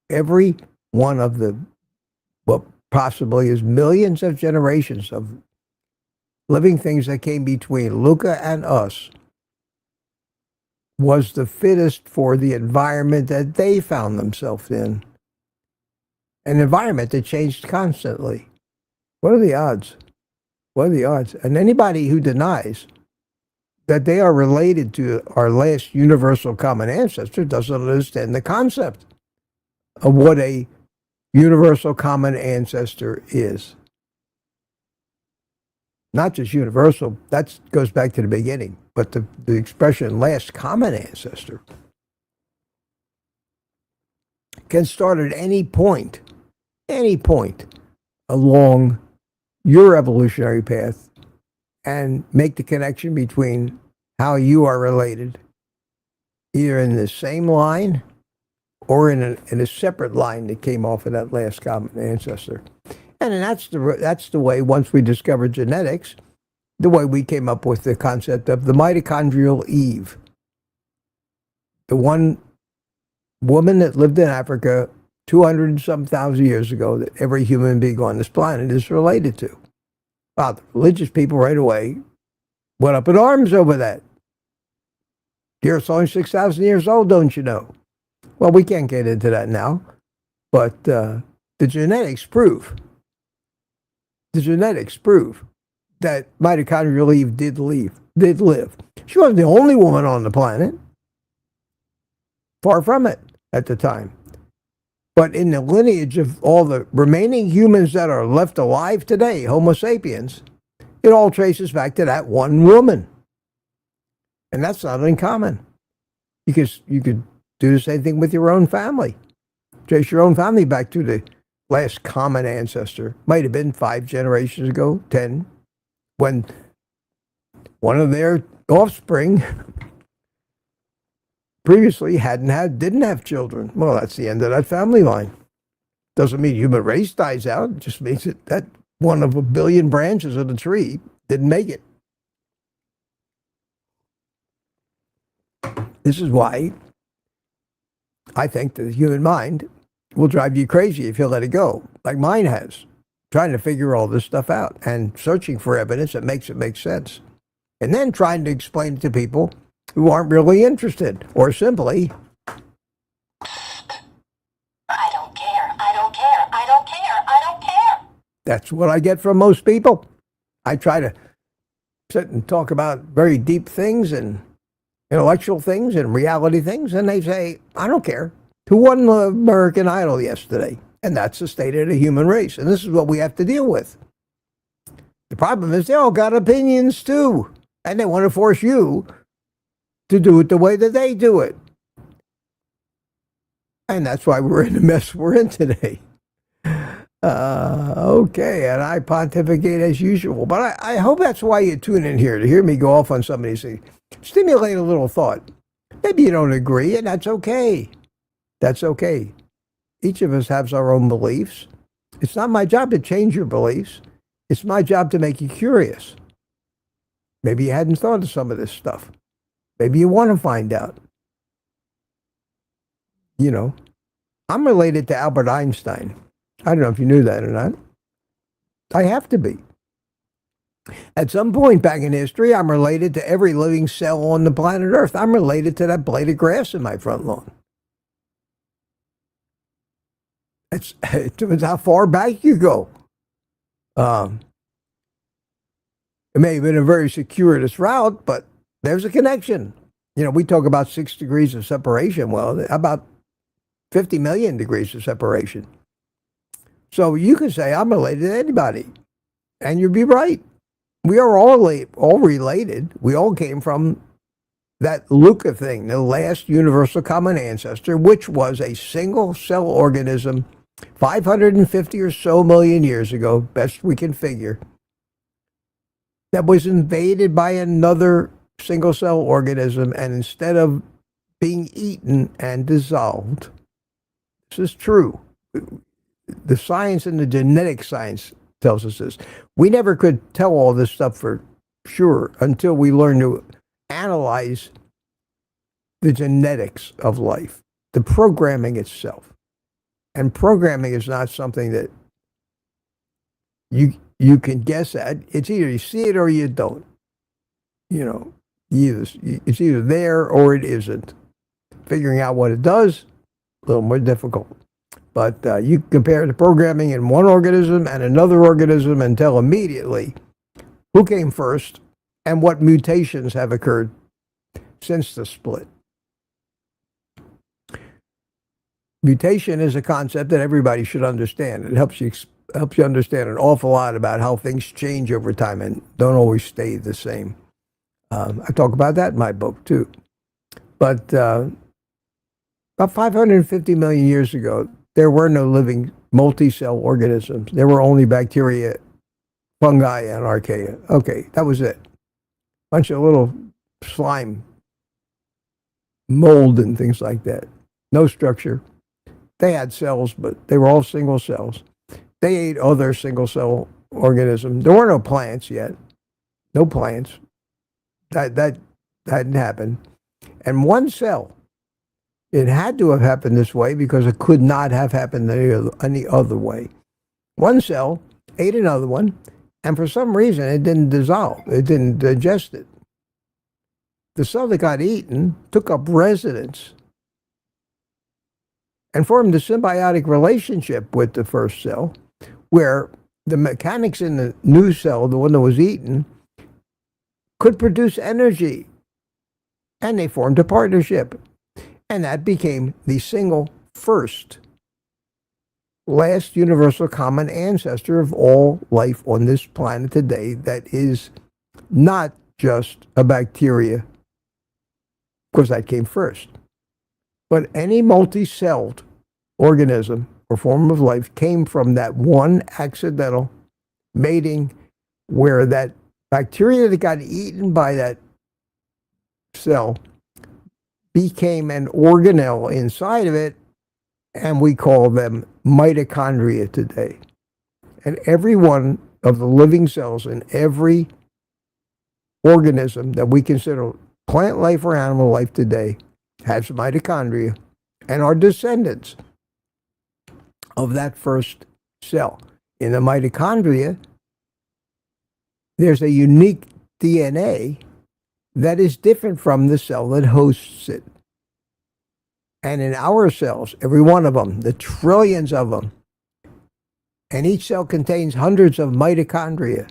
Every one of the, what possibly is millions of generations of living things that came between LUCA and us was the fittest for the environment that they found themselves in. An environment that changed constantly. What are the odds? What are the odds? And anybody who denies that they are related to our last universal common ancestor doesn't understand the concept of what a universal common ancestor is. Not just universal, that goes back to the beginning, but the expression last common ancestor can start at any point along your evolutionary path and make the connection between how you are related, either in the same line or in a separate line that came off of that last common ancestor. And that's the way, once we discovered genetics, the way we came up with the concept of the mitochondrial Eve. The one woman that lived in Africa 200 and some thousand years ago that every human being on this planet is related to. Wow, the religious people right away went up in arms over that. The Earth's only 6,000 years old, don't you know? Well, we can't get into that now, but the genetics prove that mitochondrial Eve did live. She wasn't the only woman on the planet. Far from it at the time. But in the lineage of all the remaining humans that are left alive today, Homo sapiens, it all traces back to that one woman. And that's not uncommon. Because you could do the same thing with your own family. Trace your own family back to the last common ancestor. Might have been 5 generations ago, 10, when one of their offspring previously didn't have children. Well, that's the end of that family line. Doesn't mean human race dies out. It just means that one of a billion branches of the tree didn't make it. This is why I think that the human mind will drive you crazy if you let it go, like mine has, trying to figure all this stuff out and searching for evidence that makes it make sense. And then trying to explain it to people who aren't really interested, or simply, I don't care, I don't care, I don't care, I don't care. That's what I get from most people. I try to sit and talk about very deep things and intellectual things and reality things, and they say, I don't care. Who won the American Idol yesterday? And that's the state of the human race. And this is what we have to deal with. The problem is they all got opinions too. And they want to force you to do it the way that they do it. And that's why we're in the mess we're in today. Okay, and I pontificate as usual. But I hope that's why you tune in here, to hear me go off on some of these things. Stimulate a little thought. Maybe you don't agree, and that's okay. That's okay. Each of us has our own beliefs. It's not my job to change your beliefs. It's my job to make you curious. Maybe you hadn't thought of some of this stuff. Maybe you want to find out. You know, I'm related to Albert Einstein. I don't know if you knew that or not. I have to be. At some point back in history, I'm related to every living cell on the planet Earth. I'm related to that blade of grass in my front lawn. It depends how far back you go. It may have been a very circuitous route, but there's a connection. You know, we talk about 6 degrees of separation. Well, about 50 million degrees of separation. So you could say, I'm related to anybody. And you'd be right. We are all related. We all came from that Luca thing, the last universal common ancestor, which was a single cell organism 550 or so million years ago, best we can figure, that was invaded by another single cell organism, and instead of being eaten and dissolved, this is true. The science and the genetic science tells us this. We never could tell all this stuff for sure until we learned to analyze the genetics of life, the programming itself. And programming is not something that you can guess at. It's either you see it or you don't. You know, it's either there or it isn't. Figuring out what it does, a little more difficult. But you compare the programming in one organism and another organism and tell immediately who came first and what mutations have occurred since the split. Mutation is a concept that everybody should understand. It helps you understand an awful lot about how things change over time and don't always stay the same. I talk about that in my book too. But about 550 million years ago, there were no living multi-cell organisms. There were only bacteria, fungi, and archaea. Okay, that was it. Bunch of little slime, mold, and things like that. No structure. They had cells, but they were all single cells. They ate other single cell organisms. There were no plants yet. No plants. That hadn't happened. And one cell, it had to have happened this way because it could not have happened any other way. One cell ate another one, and for some reason it didn't dissolve. It didn't digest it. The cell that got eaten took up residence and formed a symbiotic relationship with the first cell, where the mechanics in the new cell, the one that was eaten, could produce energy. And they formed a partnership. And that became the single first, last universal common ancestor of all life on this planet today that is not just a bacteria. Of course, that came first. But any multi-celled organism or form of life came from that one accidental mating where that bacteria that got eaten by that cell became an organelle inside of it, and we call them mitochondria today. And every one of the living cells in every organism that we consider plant life or animal life today has mitochondria and are descendants of that first cell. In the mitochondria, there's a unique DNA that is different from the cell that hosts it. And in our cells, every one of them, the trillions of them, and each cell contains hundreds of mitochondria.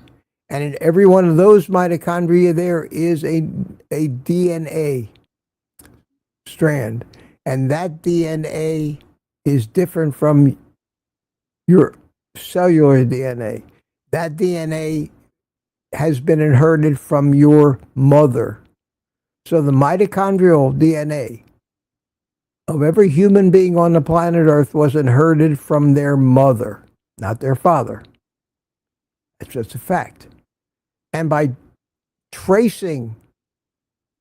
And in every one of those mitochondria, there is a DNA strand. And that DNA is different from your cellular DNA. That DNA has been inherited from your mother. So the mitochondrial DNA of every human being on the planet Earth was inherited from their mother, not their father. It's just a fact. And by tracing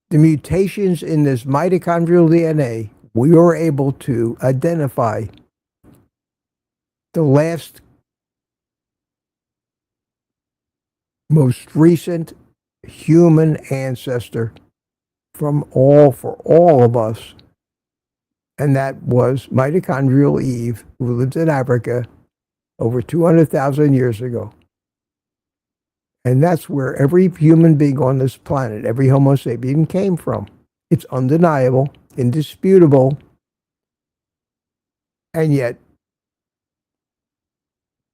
the mutations in this mitochondrial DNA, we were able to identify the last, most recent human ancestor for all of us. And that was mitochondrial Eve, who lived in Africa over 200,000 years ago. And that's where every human being on this planet, every Homo sapien came from. It's undeniable, indisputable, and yet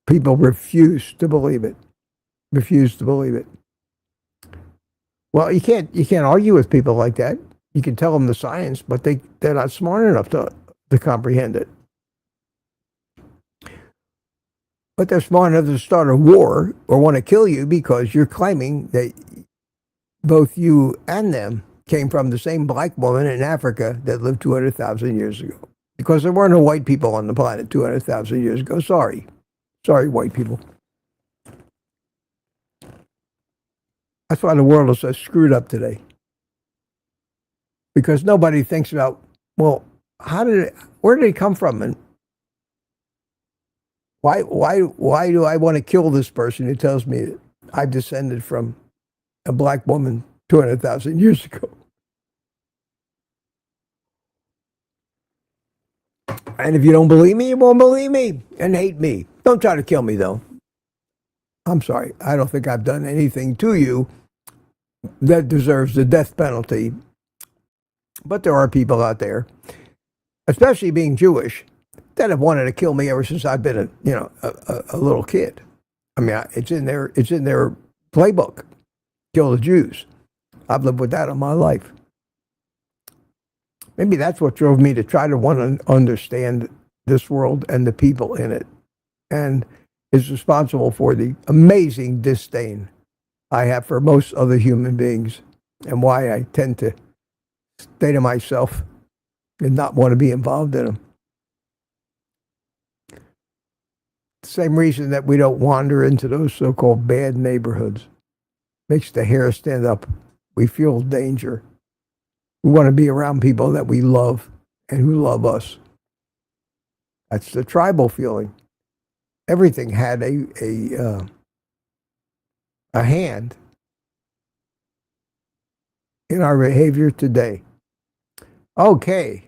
people refuse to believe it. Refuse to believe it. Well, you can't argue with people like that. You can tell them the science, but they're not smart enough to comprehend it. But they're smart enough to start a war or want to kill you because you're claiming that both you and them came from the same black woman in Africa that lived 200,000 years ago. Because there weren't no white people on the planet 200,000 years ago. Sorry. Sorry, white people. That's why the world is so screwed up today. Because nobody thinks about, well, where did it come from? And why do I want to kill this person who tells me that I've descended from a black woman 200,000 years ago? And if you don't believe me, you won't believe me and hate me. Don't try to kill me, though. I'm sorry. I don't think I've done anything to you that deserves the death penalty. But there are people out there, especially being Jewish, that have wanted to kill me ever since I've been a little kid. I mean, it's in their playbook. Kill the Jews. I've lived with that all my life. Maybe that's what drove me to try to want to understand this world and the people in it, and is responsible for the amazing disdain I have for most other human beings, and why I tend to stay to myself and not want to be involved in them. Same reason that we don't wander into those so-called bad neighborhoods. Makes the hair stand up. We feel danger. We want to be around people that we love and who love us. That's the tribal feeling. Everything had a hand in our behavior today. Okay.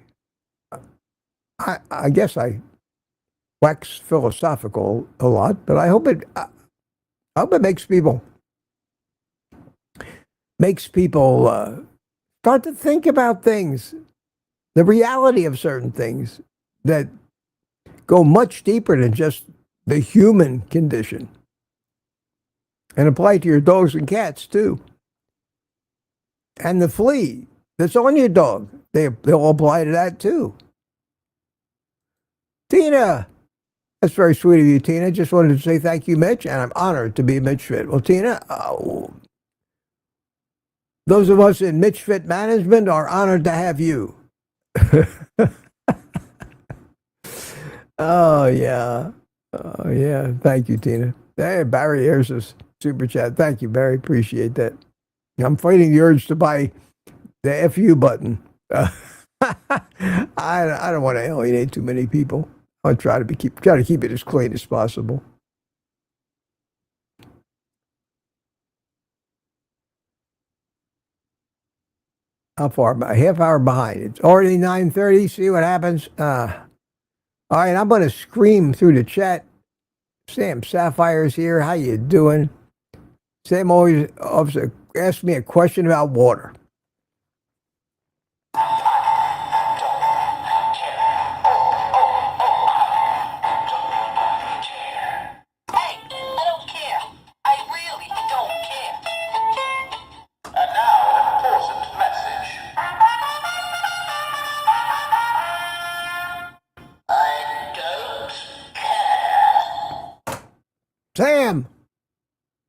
I guess I wax philosophical a lot, but I hope it makes people start to think about things, the reality of certain things that go much deeper than just the human condition, and apply to your dogs and cats too. And the flea that's on your dog, they'll apply to that too. Tina, that's very sweet of you, Tina. Just wanted to say thank you, Mitch, and I'm honored to be Mitch Fit. Well, Tina, those of us in Mitch Fit Management are honored to have you. Oh, yeah. Oh, yeah. Thank you, Tina. Hey, Barry, here's a super chat. Thank you, Barry. Appreciate that. I'm fighting the urge to buy the FU button. I don't want to alienate too many people. I'll try to keep it as clean as possible. How far? About a half hour behind. It's already 9:30. See what happens. All right, I'm going to scream through the chat. Sam Sapphire's here. How you doing? Sam always asks me a question about water.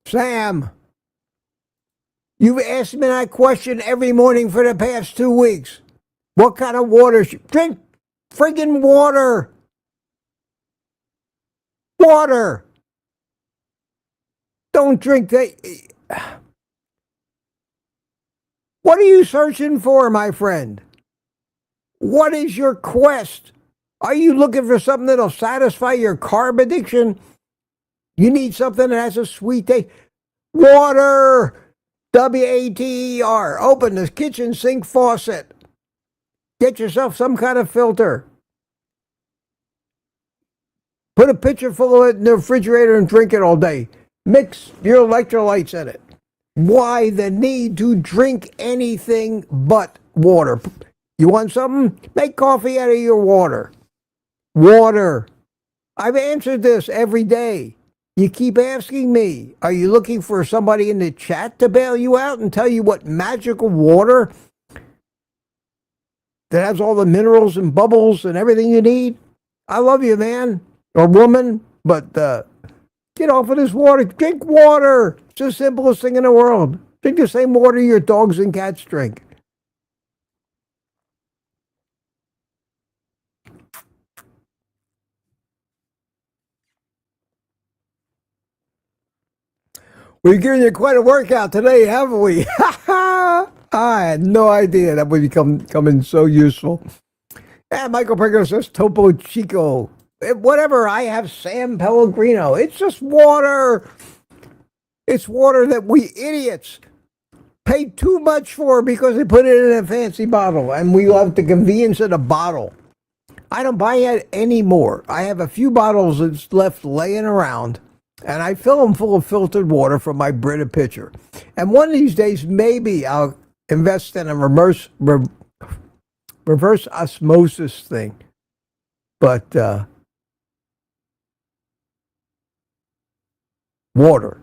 Sam, you've asked me that question every morning for the past 2 weeks. What kind of water? Drink friggin' water. Water. Don't drink that. What are you searching for, my friend? What is your quest? Are you looking for something that'll satisfy your carb addiction? You need something that has a sweet taste. Water. WATER. Open the kitchen sink faucet. Get yourself some kind of filter. Put a pitcher full of it in the refrigerator and drink it all day. Mix your electrolytes in it. Why the need to drink anything but water? You want something? Make coffee out of your water. Water. I've answered this every day. You keep asking me, are you looking for somebody in the chat to bail you out and tell you what magical water that has all the minerals and bubbles and everything you need? I love you, man or woman, but get off of this water. Drink water. It's the simplest thing in the world. Drink the same water your dogs and cats drink. We've given you quite a workout today, haven't we? I had no idea that would become so useful. And Michael Pringle says Topo Chico. Whatever, I have San Pellegrino. It's just water. It's water that we idiots pay too much for because they put it in a fancy bottle, and we love the convenience of the bottle. I don't buy it anymore. I have a few bottles that's left laying around, and I fill them full of filtered water from my Brita pitcher. And one of these days, maybe I'll invest in a reverse osmosis thing. But water.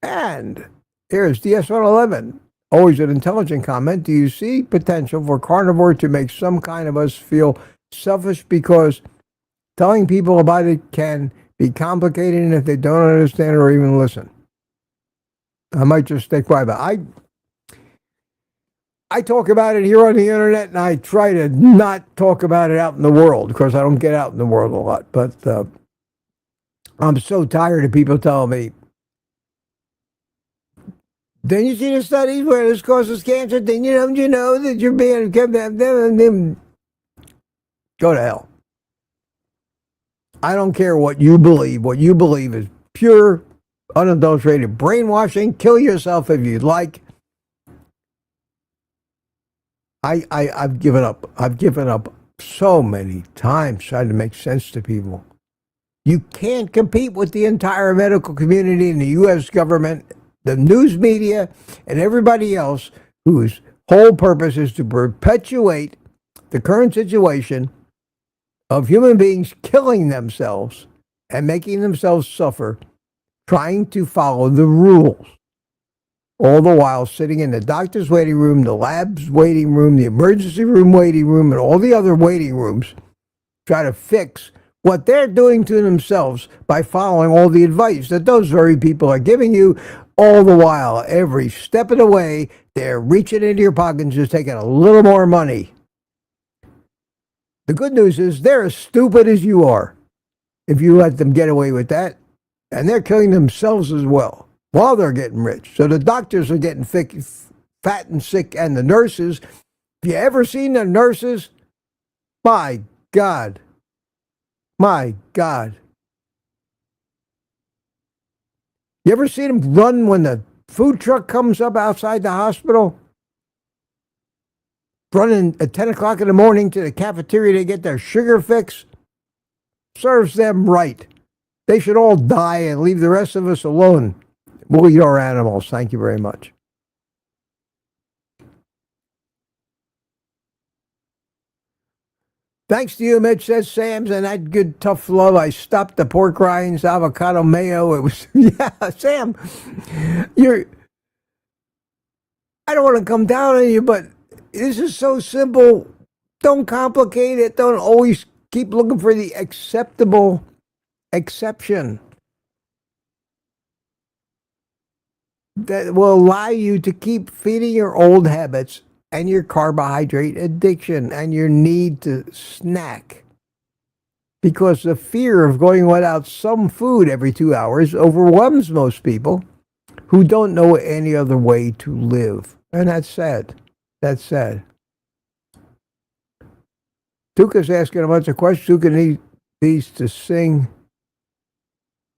And here's DS111. Always an intelligent comment. Do you see potential for Carnivore to make some kind of us feel selfish because telling people about it can be complicated if they don't understand or even listen? I might just stay quiet about it. I talk about it here on the internet, and I try to not talk about it out in the world because I don't get out in the world a lot. But I'm so tired of people telling me, didn't you see the studies where this causes cancer? Didn't you know that you're being kept? Go to hell. I don't care what you believe. What you believe is pure, unadulterated brainwashing. Kill yourself if you'd like. I've given up. I've given up so many times trying to make sense to people. You can't compete with the entire medical community and the U.S. government, the news media, and everybody else whose whole purpose is to perpetuate the current situation of human beings killing themselves and making themselves suffer, trying to follow the rules. All the while sitting in the doctor's waiting room, the lab's waiting room, the emergency room waiting room, and all the other waiting rooms, try to fix what they're doing to themselves by following all the advice that those very people are giving you. All the while, every step of the way, they're reaching into your pocket and just taking a little more money. The good news is they're as stupid as you are if you let them get away with that, and they're killing themselves as well while they're getting rich. So the doctors are getting fat and sick, and the nurses. Have you ever seen the nurses? My God. My God. You ever see them run when the food truck comes up outside the hospital? Running at 10 o'clock in the morning to the cafeteria to get their sugar fix? Serves them right. They should all die and leave the rest of us alone. We'll eat our animals. Thank you very much. Thanks to you, Mitch, says Sam's, and that good tough love. I stopped the pork rinds, avocado mayo. It was, yeah, Sam, I don't want to come down on you, but this is so simple. Don't complicate it. Don't always keep looking for the acceptable exception that will allow you to keep feeding your old habits and your carbohydrate addiction and your need to snack. Because the fear of going without some food every 2 hours overwhelms most people who don't know any other way to live. And that's sad. That's sad. Tuka's asking a bunch of questions. Tuka needs to sing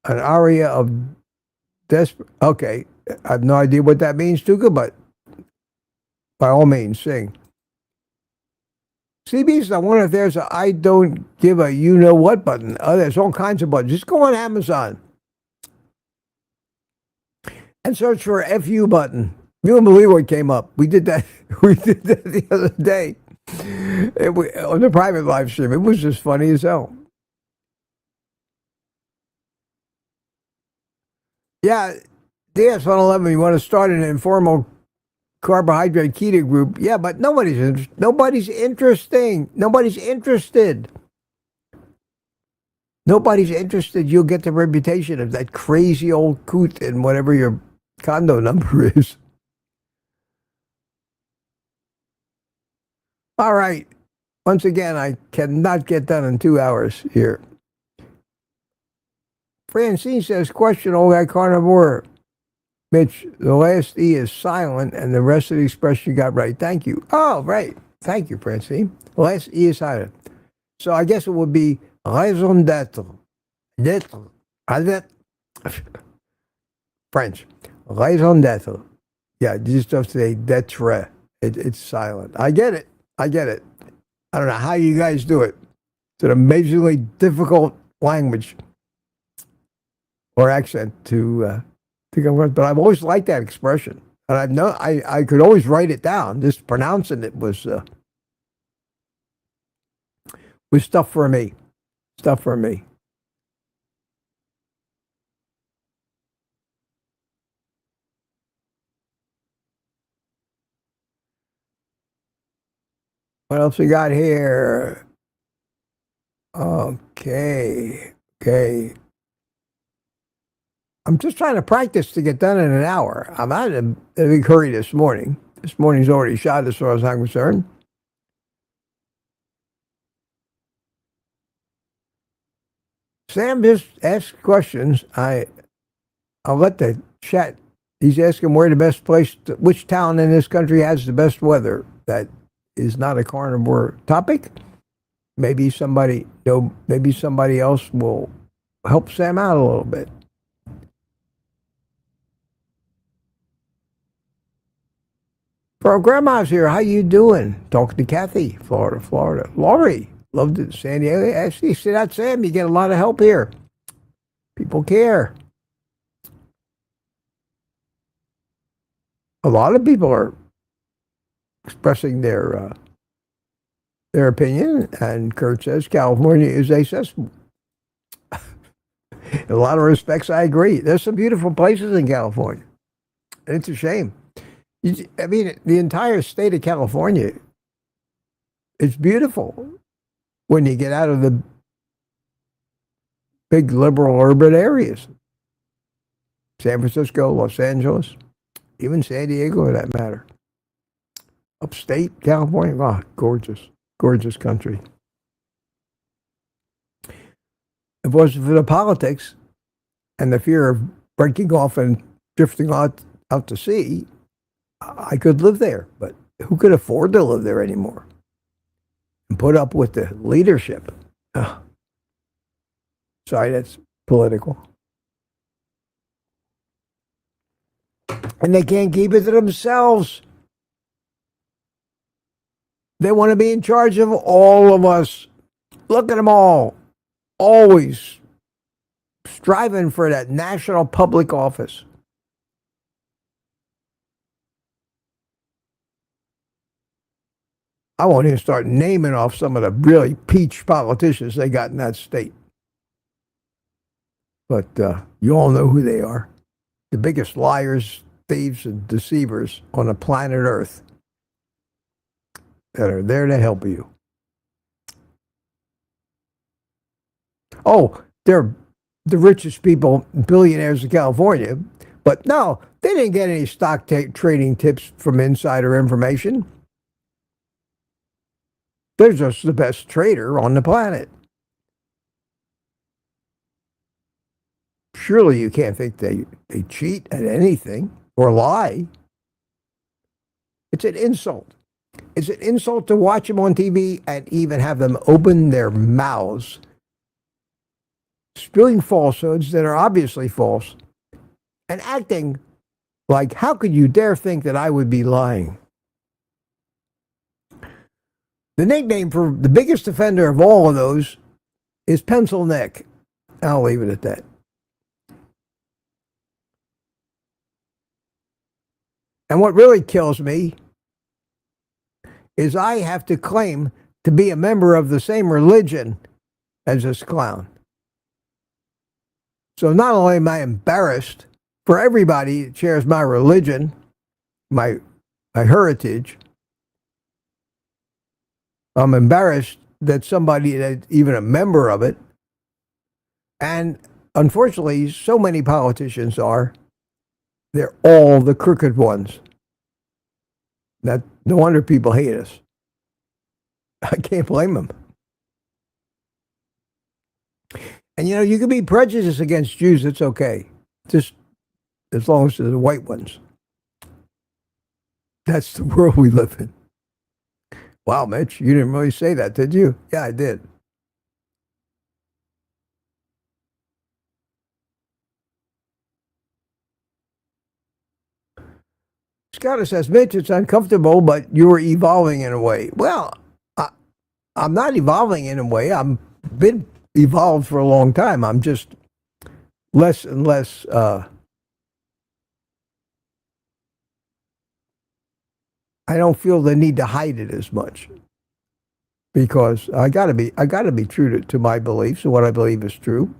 an aria of desperate. Okay, I have no idea what that means, Tuka, but by all means, sing. CB's, I wonder if there's a I don't give a you-know-what button. Oh, there's all kinds of buttons. Just go on Amazon and search for a FU button. You won't believe what came up. We did that. We did that the other day on the private live stream. It was just funny as hell. Yeah, DS111, you want to start an informal carbohydrate keto group. Yeah, but nobody's interested. Nobody's interested. You'll get the reputation of that crazy old coot in whatever your condo number is. All right. Once again, I cannot get done in 2 hours here. Francine says, question, old guy carnivore. Mitch, the last E is silent and the rest of the expression you got right. Thank you. Oh, right. Thank you, Francine. The last E is silent. So I guess it would be raison d'être. D'être. French. Raison d'être. Yeah, you just have to say d'être. It's silent. I get it. I don't know how you guys do it. It's an amazingly difficult language or accent to come with, but I've always liked that expression, and I could always write it down. Just pronouncing it was stuff for me. Stuff for me. What else we got here? Okay. I'm just trying to practice to get done in an hour. I'm out in a big hurry this morning. This morning's already shot as far as I'm concerned. Sam just asks questions. I'll let the chat. He's asking where the best place, which town in this country has the best weather. That is not a carnivore topic. Maybe somebody else will help Sam out a little bit. For our grandma's here, how you doing? Talking to Kathy, Florida. Laurie, loved it. San Diego. Actually, see that, Sam? You get a lot of help here. People care. A lot of people are expressing their opinion, and Kurt says California is accessible. In a lot of respects, I agree. There's some beautiful places in California, and it's a shame. I mean, the entire state of California, it's beautiful when you get out of the big liberal urban areas. San Francisco, Los Angeles, even San Diego for that matter. Upstate California, wow, gorgeous country. If it wasn't for the politics and the fear of breaking off and drifting out to sea, I could live there, but who could afford to live there anymore and put up with the leadership? Sorry, that's political. And they can't keep it to themselves. They want to be in charge of all of us. Look at them all. Always striving for that national public office. I won't even start naming off some of the really peach politicians they got in that state. But you all know who they are. The biggest liars, thieves, and deceivers on the planet Earth that are there to help you. Oh, they're the richest people, billionaires in California. But no, they didn't get any stock trading tips from insider information. They're just the best trader on the planet. Surely you can't think they cheat at anything or lie. It's an insult. It's an insult to watch them on TV and even have them open their mouths, spewing falsehoods that are obviously false, and acting like, how could you dare think that I would be lying? The nickname for the biggest offender of all of those is Pencil Neck. I'll leave it at that. And what really kills me is I have to claim to be a member of the same religion as this clown. So not only am I embarrassed for everybody that shares my religion, my heritage, I'm embarrassed that somebody that's even a member of it, and unfortunately, so many politicians are, they're all the crooked ones. No wonder people hate us. I can't blame them. And you can be prejudiced against Jews. It's okay. Just as long as they're the white ones. That's the world we live in. Wow, Mitch, you didn't really say that, did you? Yeah, I did. Scott says, Mitch, it's uncomfortable, but you are evolving in a way. Well, I'm not evolving in a way. I've been evolved for a long time. I'm just less and less I don't feel the need to hide it as much, because I gotta be true to my beliefs and what I believe is true.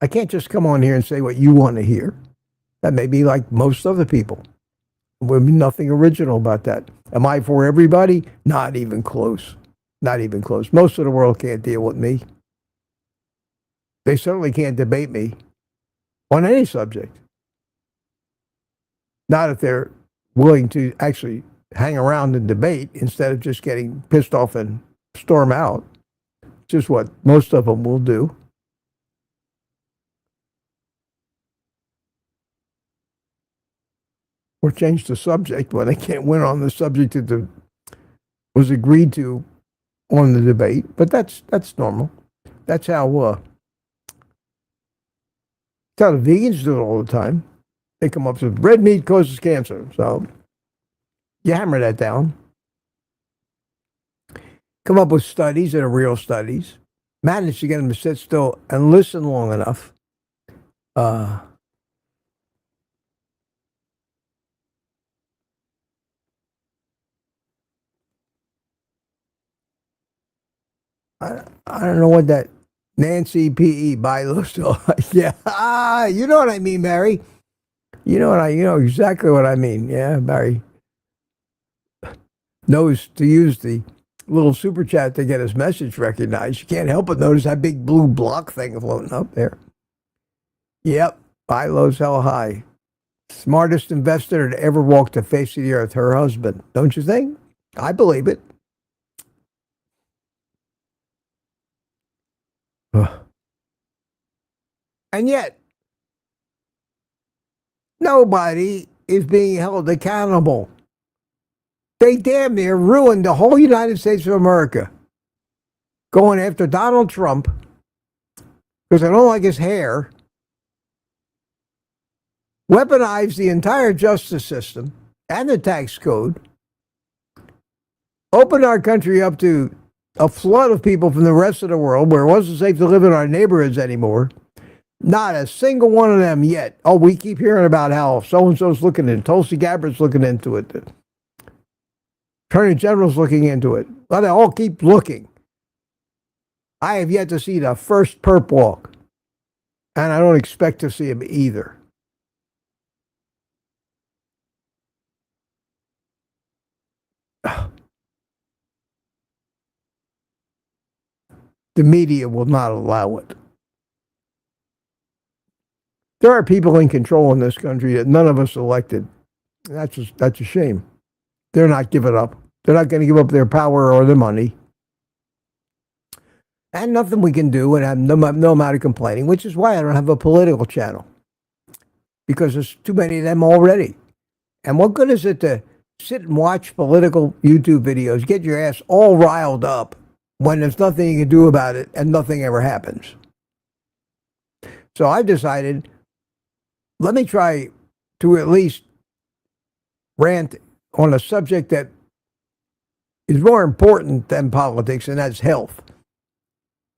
I can't just come on here and say what you want to hear. That may be like most other people. There'll be nothing original about that. Am I for everybody? Not even close. Not even close. Most of the world can't deal with me. They certainly can't debate me on any subject. Not if they're willing to actually hang around and debate instead of just getting pissed off and storm out, which is what most of them will do. Or change the subject when they can't win on the subject that was agreed to on the debate. But that's normal. That's how the vegans do it all the time. They come up with red meat causes cancer. So you hammer that down. Come up with studies that are real studies. Manage to get them to sit still and listen long enough. I don't know what that Nancy P.E. Bilo still. Yeah, you know what I mean, Barry. You know exactly what I mean. Yeah, Barry knows to use the little super chat to get his message recognized. You can't help but notice that big blue block thing floating up there. Yep, Bilo's hell high. Smartest investor that ever walked the face of the earth, her husband. Don't you think? I believe it. And yet, nobody is being held accountable. They damn near ruined the whole United States of America, going after Donald Trump because they don't like his hair, weaponized the entire justice system and the tax code, opened our country up to a flood of people from the rest of the world where it wasn't safe to live in our neighborhoods anymore. Not a single one of them yet. Oh, we keep hearing about how so-and-so's looking into it. Tulsi Gabbard's looking into it. The Attorney General's looking into it. Well, they all keep looking. I have yet to see the first perp walk. And I don't expect to see him either. The media will not allow it. There are people in control in this country that none of us elected. That's a shame. They're not giving up. They're not going to give up their power or their money. And nothing we can do, and have no amount of complaining, which is why I don't have a political channel. Because there's too many of them already. And what good is it to sit and watch political YouTube videos, get your ass all riled up when there's nothing you can do about it and nothing ever happens? So I decided, let me try to at least rant on a subject that is more important than politics, and that's health.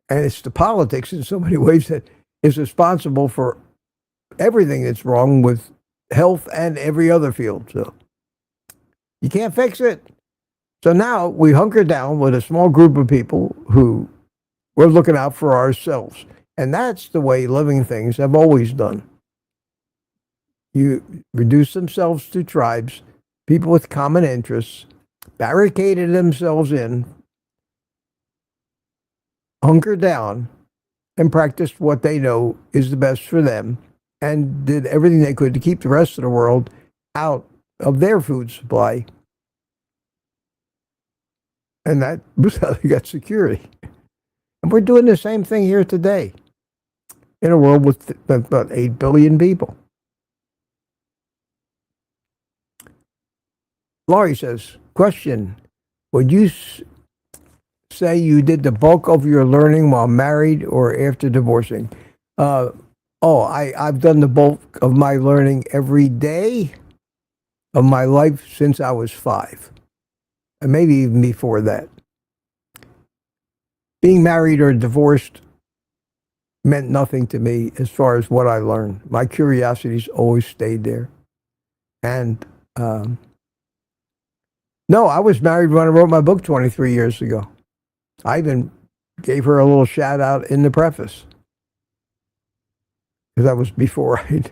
And it's the politics in so many ways that is responsible for everything that's wrong with health and every other field. So you can't fix it. So now we hunker down with a small group of people who we're looking out for ourselves. And that's the way living things have always done. You reduce themselves to tribes, people with common interests, barricaded themselves in, hunkered down, and practiced what they know is the best for them, and did everything they could to keep the rest of the world out of their food supply. And that was how they got security. And we're doing the same thing here today. in a world with about 8 billion people. Laurie says, question, would you say you did the bulk of your learning while married or after divorcing? I've done the bulk of my learning every day of my life since I was 5, and maybe even before that. Being married or divorced meant nothing to me as far as what I learned. My curiosity's always stayed there. And no, I was married when I wrote my book 23 years ago. I even gave her a little shout out in the preface, because that was before it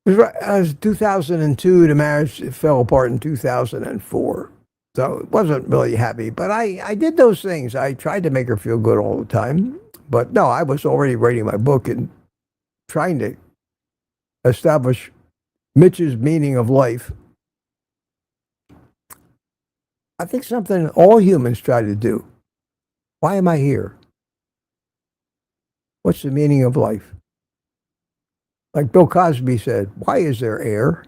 was 2002. The marriage fell apart in 2004. So it wasn't really happy. But I did those things. I tried to make her feel good all the time. But no, I was already writing my book and trying to establish Mitch's meaning of life. I think something all humans try to do. Why am I here? What's the meaning of life? Like Bill Cosby said, why is there air?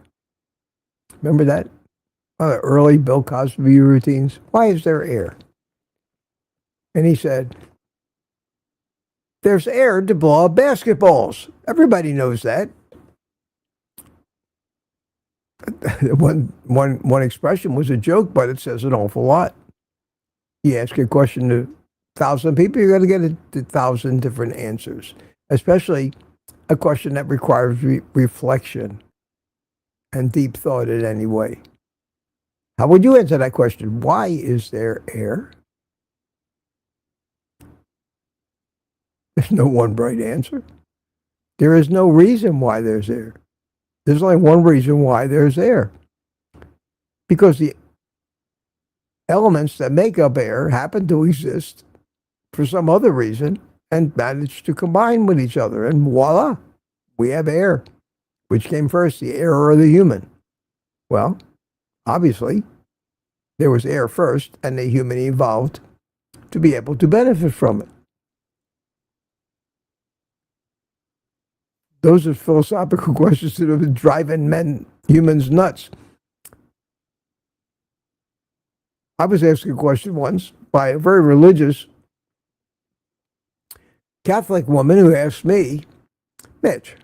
Remember that? One of the early Bill Cosby routines. Why is there air? And he said, there's air to blow up basketballs. Everybody knows that. One expression was a joke, but it says an awful lot. You ask a question to 1,000 people, you're going to get 1,000 different answers, especially a question that requires reflection and deep thought in any way. How would you answer that question? Why is there air? There's no one bright answer. There is no reason why there's air. There's only one reason why there's air. Because the elements that make up air happen to exist for some other reason and manage to combine with each other. And voila, we have air. Which came first, the air or the human? Well, obviously, there was air first, and the human evolved to be able to benefit from it. Those are philosophical questions that have been driving humans nuts. I was asked a question once by a very religious Catholic woman who asked me, Mitch,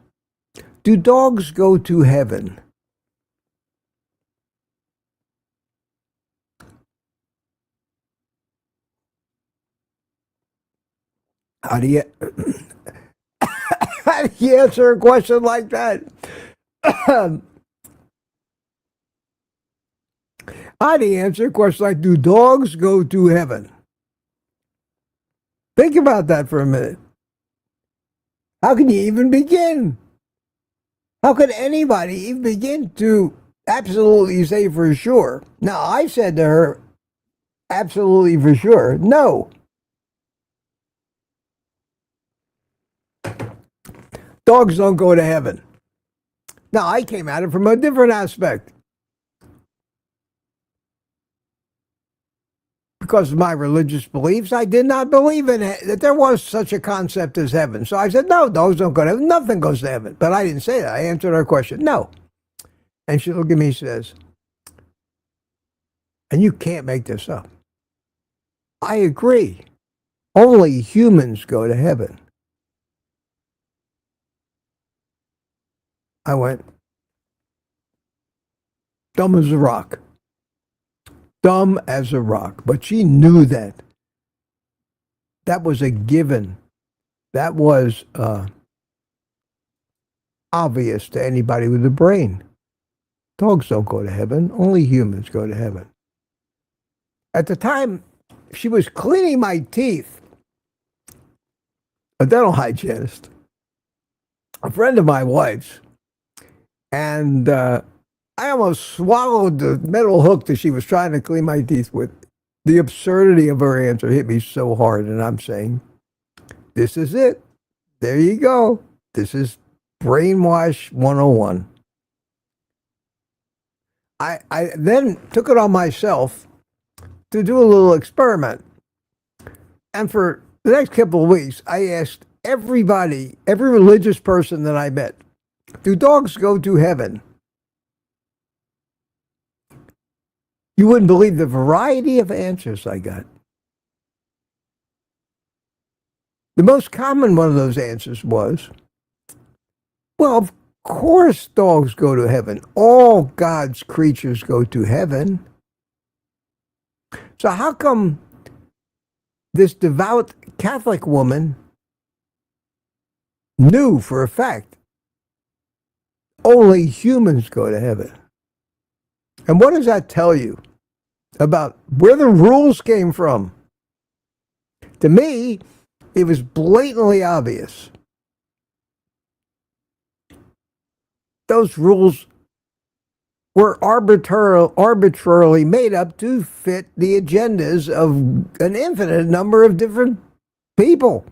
do dogs go to heaven? How do you answer a question like that? How do you answer a question like, do dogs go to heaven? Think about that for a minute. How can you even begin? How could anybody even begin to absolutely say for sure? Now, I said to her, absolutely for sure, no. Dogs don't go to heaven. Now, I came at it from a different aspect. Because of my religious beliefs, I did not believe in it, that there was such a concept as heaven. So I said, no, dogs don't go to heaven. Nothing goes to heaven. But I didn't say that. I answered her question, no. And she looked at me and says, and you can't make this up. I agree. Only humans go to heaven. I went, dumb as a rock. Dumb as a rock. But she knew that. That was a given. That was obvious to anybody with a brain. Dogs don't go to heaven. Only humans go to heaven. At the time, she was cleaning my teeth. A dental hygienist. A friend of my wife's. And I almost swallowed the metal hook that she was trying to clean my teeth with. The absurdity of her answer hit me so hard, and I'm saying, this is it. There you go. This is brainwash 101. I then took it on myself to do a little experiment. And for the next couple of weeks, I asked everybody, every religious person that I met, do dogs go to heaven? You wouldn't believe the variety of answers I got. The most common one of those answers was, well, of course dogs go to heaven. All God's creatures go to heaven. So how come this devout Catholic woman knew for a fact only humans go to heaven? And what does that tell you about where the rules came from? To me, it was blatantly obvious. Those rules were arbitrarily made up to fit the agendas of an infinite number of different people.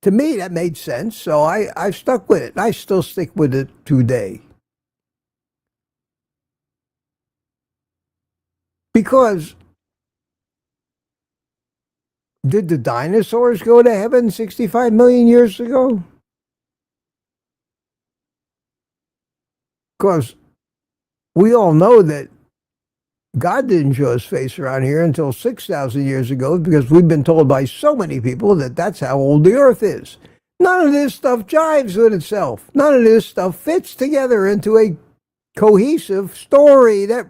To me, that made sense, so I stuck with it. And I still stick with it today. Because did the dinosaurs go to heaven 65 million years ago? Because we all know that God didn't show his face around here until 6,000 years ago, because we've been told by so many people that that's how old the earth is. None of this stuff jives with itself. None of this stuff fits together into a cohesive story that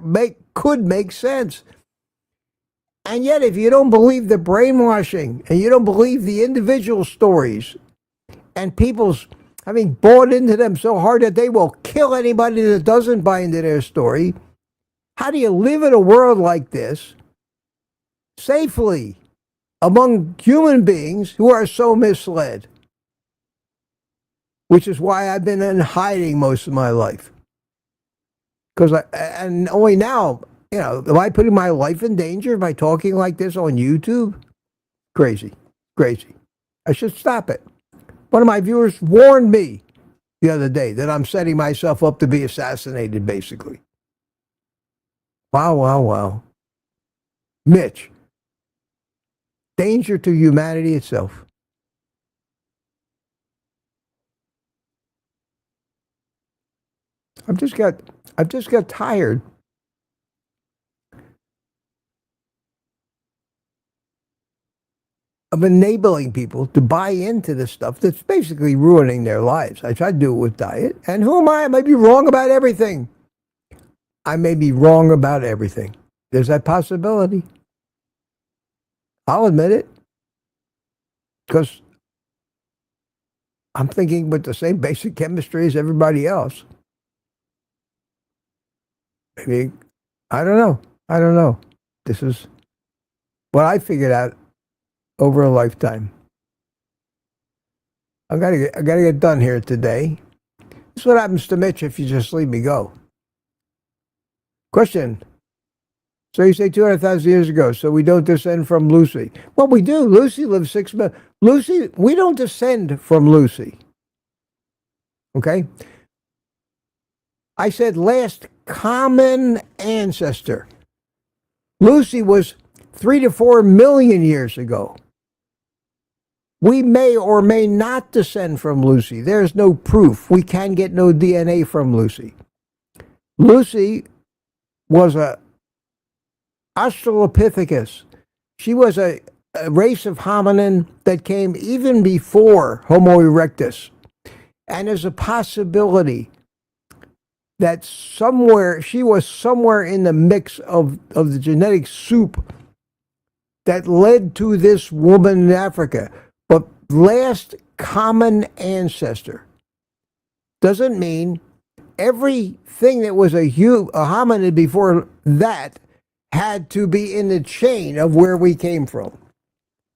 could make sense. And yet, if you don't believe the brainwashing, and you don't believe the individual stories, and people's having bought into them so hard that they will kill anybody that doesn't buy into their story, how do you live in a world like this safely among human beings who are so misled? Which is why I've been in hiding most of my life. And only now, am I putting my life in danger by talking like this on YouTube? Crazy. I should stop it. One of my viewers warned me the other day that I'm setting myself up to be assassinated, basically. Wow. Mitch, danger to humanity itself. I've just got tired of enabling people to buy into this stuff that's basically ruining their lives. I try to do it with diet. And who am I? I may be wrong about everything. There's that possibility. I'll admit it. Because I'm thinking with the same basic chemistry as everybody else. Maybe, I don't know. This is what I figured out over a lifetime. I gotta get done here today. This is what happens to Mitch if you just leave me go. Question. So you say 200,000 years ago, so we don't descend from Lucy. Well, we do. Lucy lived 6 million. Lucy, we don't descend from Lucy. Okay? I said last common ancestor. Lucy was 3 to 4 million years ago. We may or may not descend from Lucy. There's no proof. We can get no DNA from Lucy. Lucy was a Australopithecus. She was a race of hominin that came even before Homo erectus. And there's a possibility that she was somewhere in the mix of the genetic soup that led to this woman in Africa. But last common ancestor doesn't mean everything that was a hominid before that had to be in the chain of where we came from.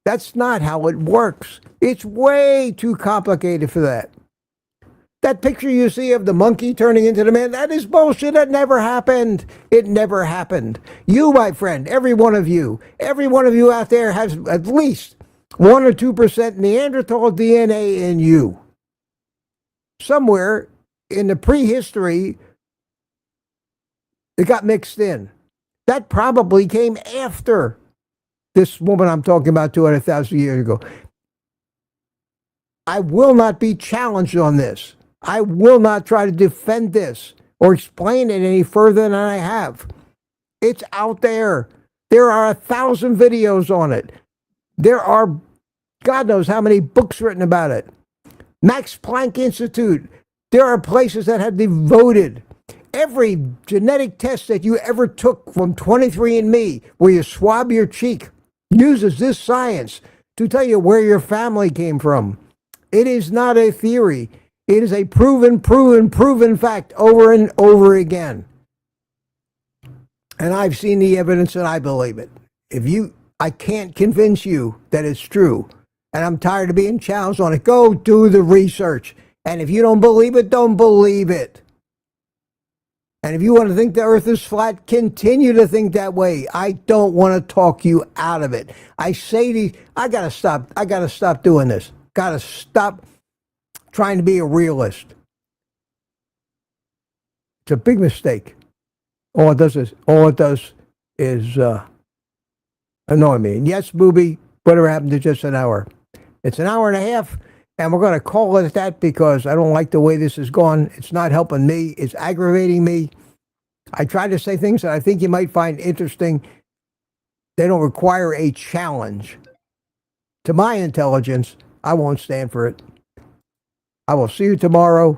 That's not how it works. It's way too complicated for that. That picture you see of the monkey turning into the man, that is bullshit. That never happened. It never happened. You, my friend, every one of you out there has at least 1 or 2% Neanderthal DNA in you. Somewhere in the prehistory, it got mixed in. That probably came after this woman I'm talking about 200,000 years ago. I will not be challenged on this. I will not try to defend this or explain it any further than I have. It's out there. There are 1,000 videos on it. There are God knows how many books written about it. Max Planck Institute. There are places that have devoted every genetic test that you ever took from 23andMe, where you swab your cheek, uses this science to tell you where your family came from. It is not a theory. It is a proven fact over and over again. And I've seen the evidence and I believe it. I can't convince you that it's true. And I'm tired of being challenged on it. Go do the research. And if you don't believe it, don't believe it. And if you want to think the earth is flat, continue to think that way. I don't want to talk you out of it. I gotta stop doing this. Gotta stop trying to be a realist. It's a big mistake. All it does is annoy me. And yes, booby, whatever happened to just an hour? It's an hour and a half, and we're going to call it that because I don't like the way this has gone. It's not helping me. It's aggravating me. I try to say things that I think you might find interesting. They don't require a challenge. To my intelligence, I won't stand for it. I will see you tomorrow.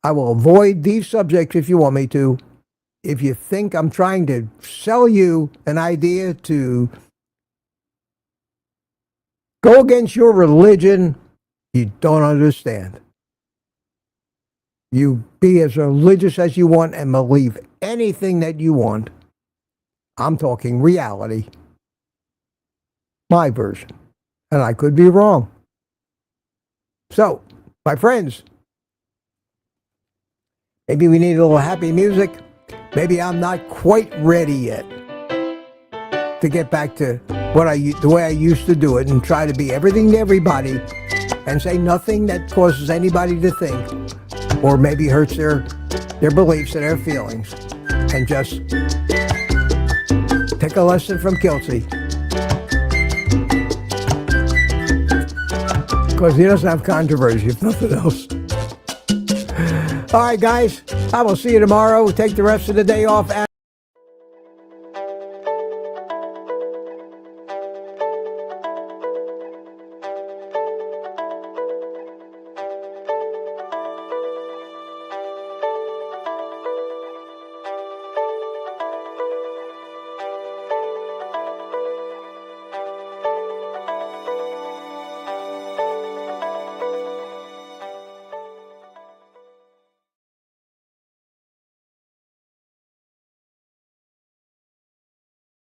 I will avoid these subjects if you want me to. If you think I'm trying to sell you an idea to go against your religion, you don't understand. You be as religious as you want and believe anything that you want. I'm talking reality. My version. And I could be wrong. So, my friends, maybe we need a little happy music. Maybe I'm not quite ready yet to get back to the way I used to do it and try to be everything to everybody and say nothing that causes anybody to think or maybe hurts their beliefs and their feelings, and just take a lesson from Kelsey, because he doesn't have controversy, if nothing else. All right, guys, I will see you tomorrow. Take the rest of the day off.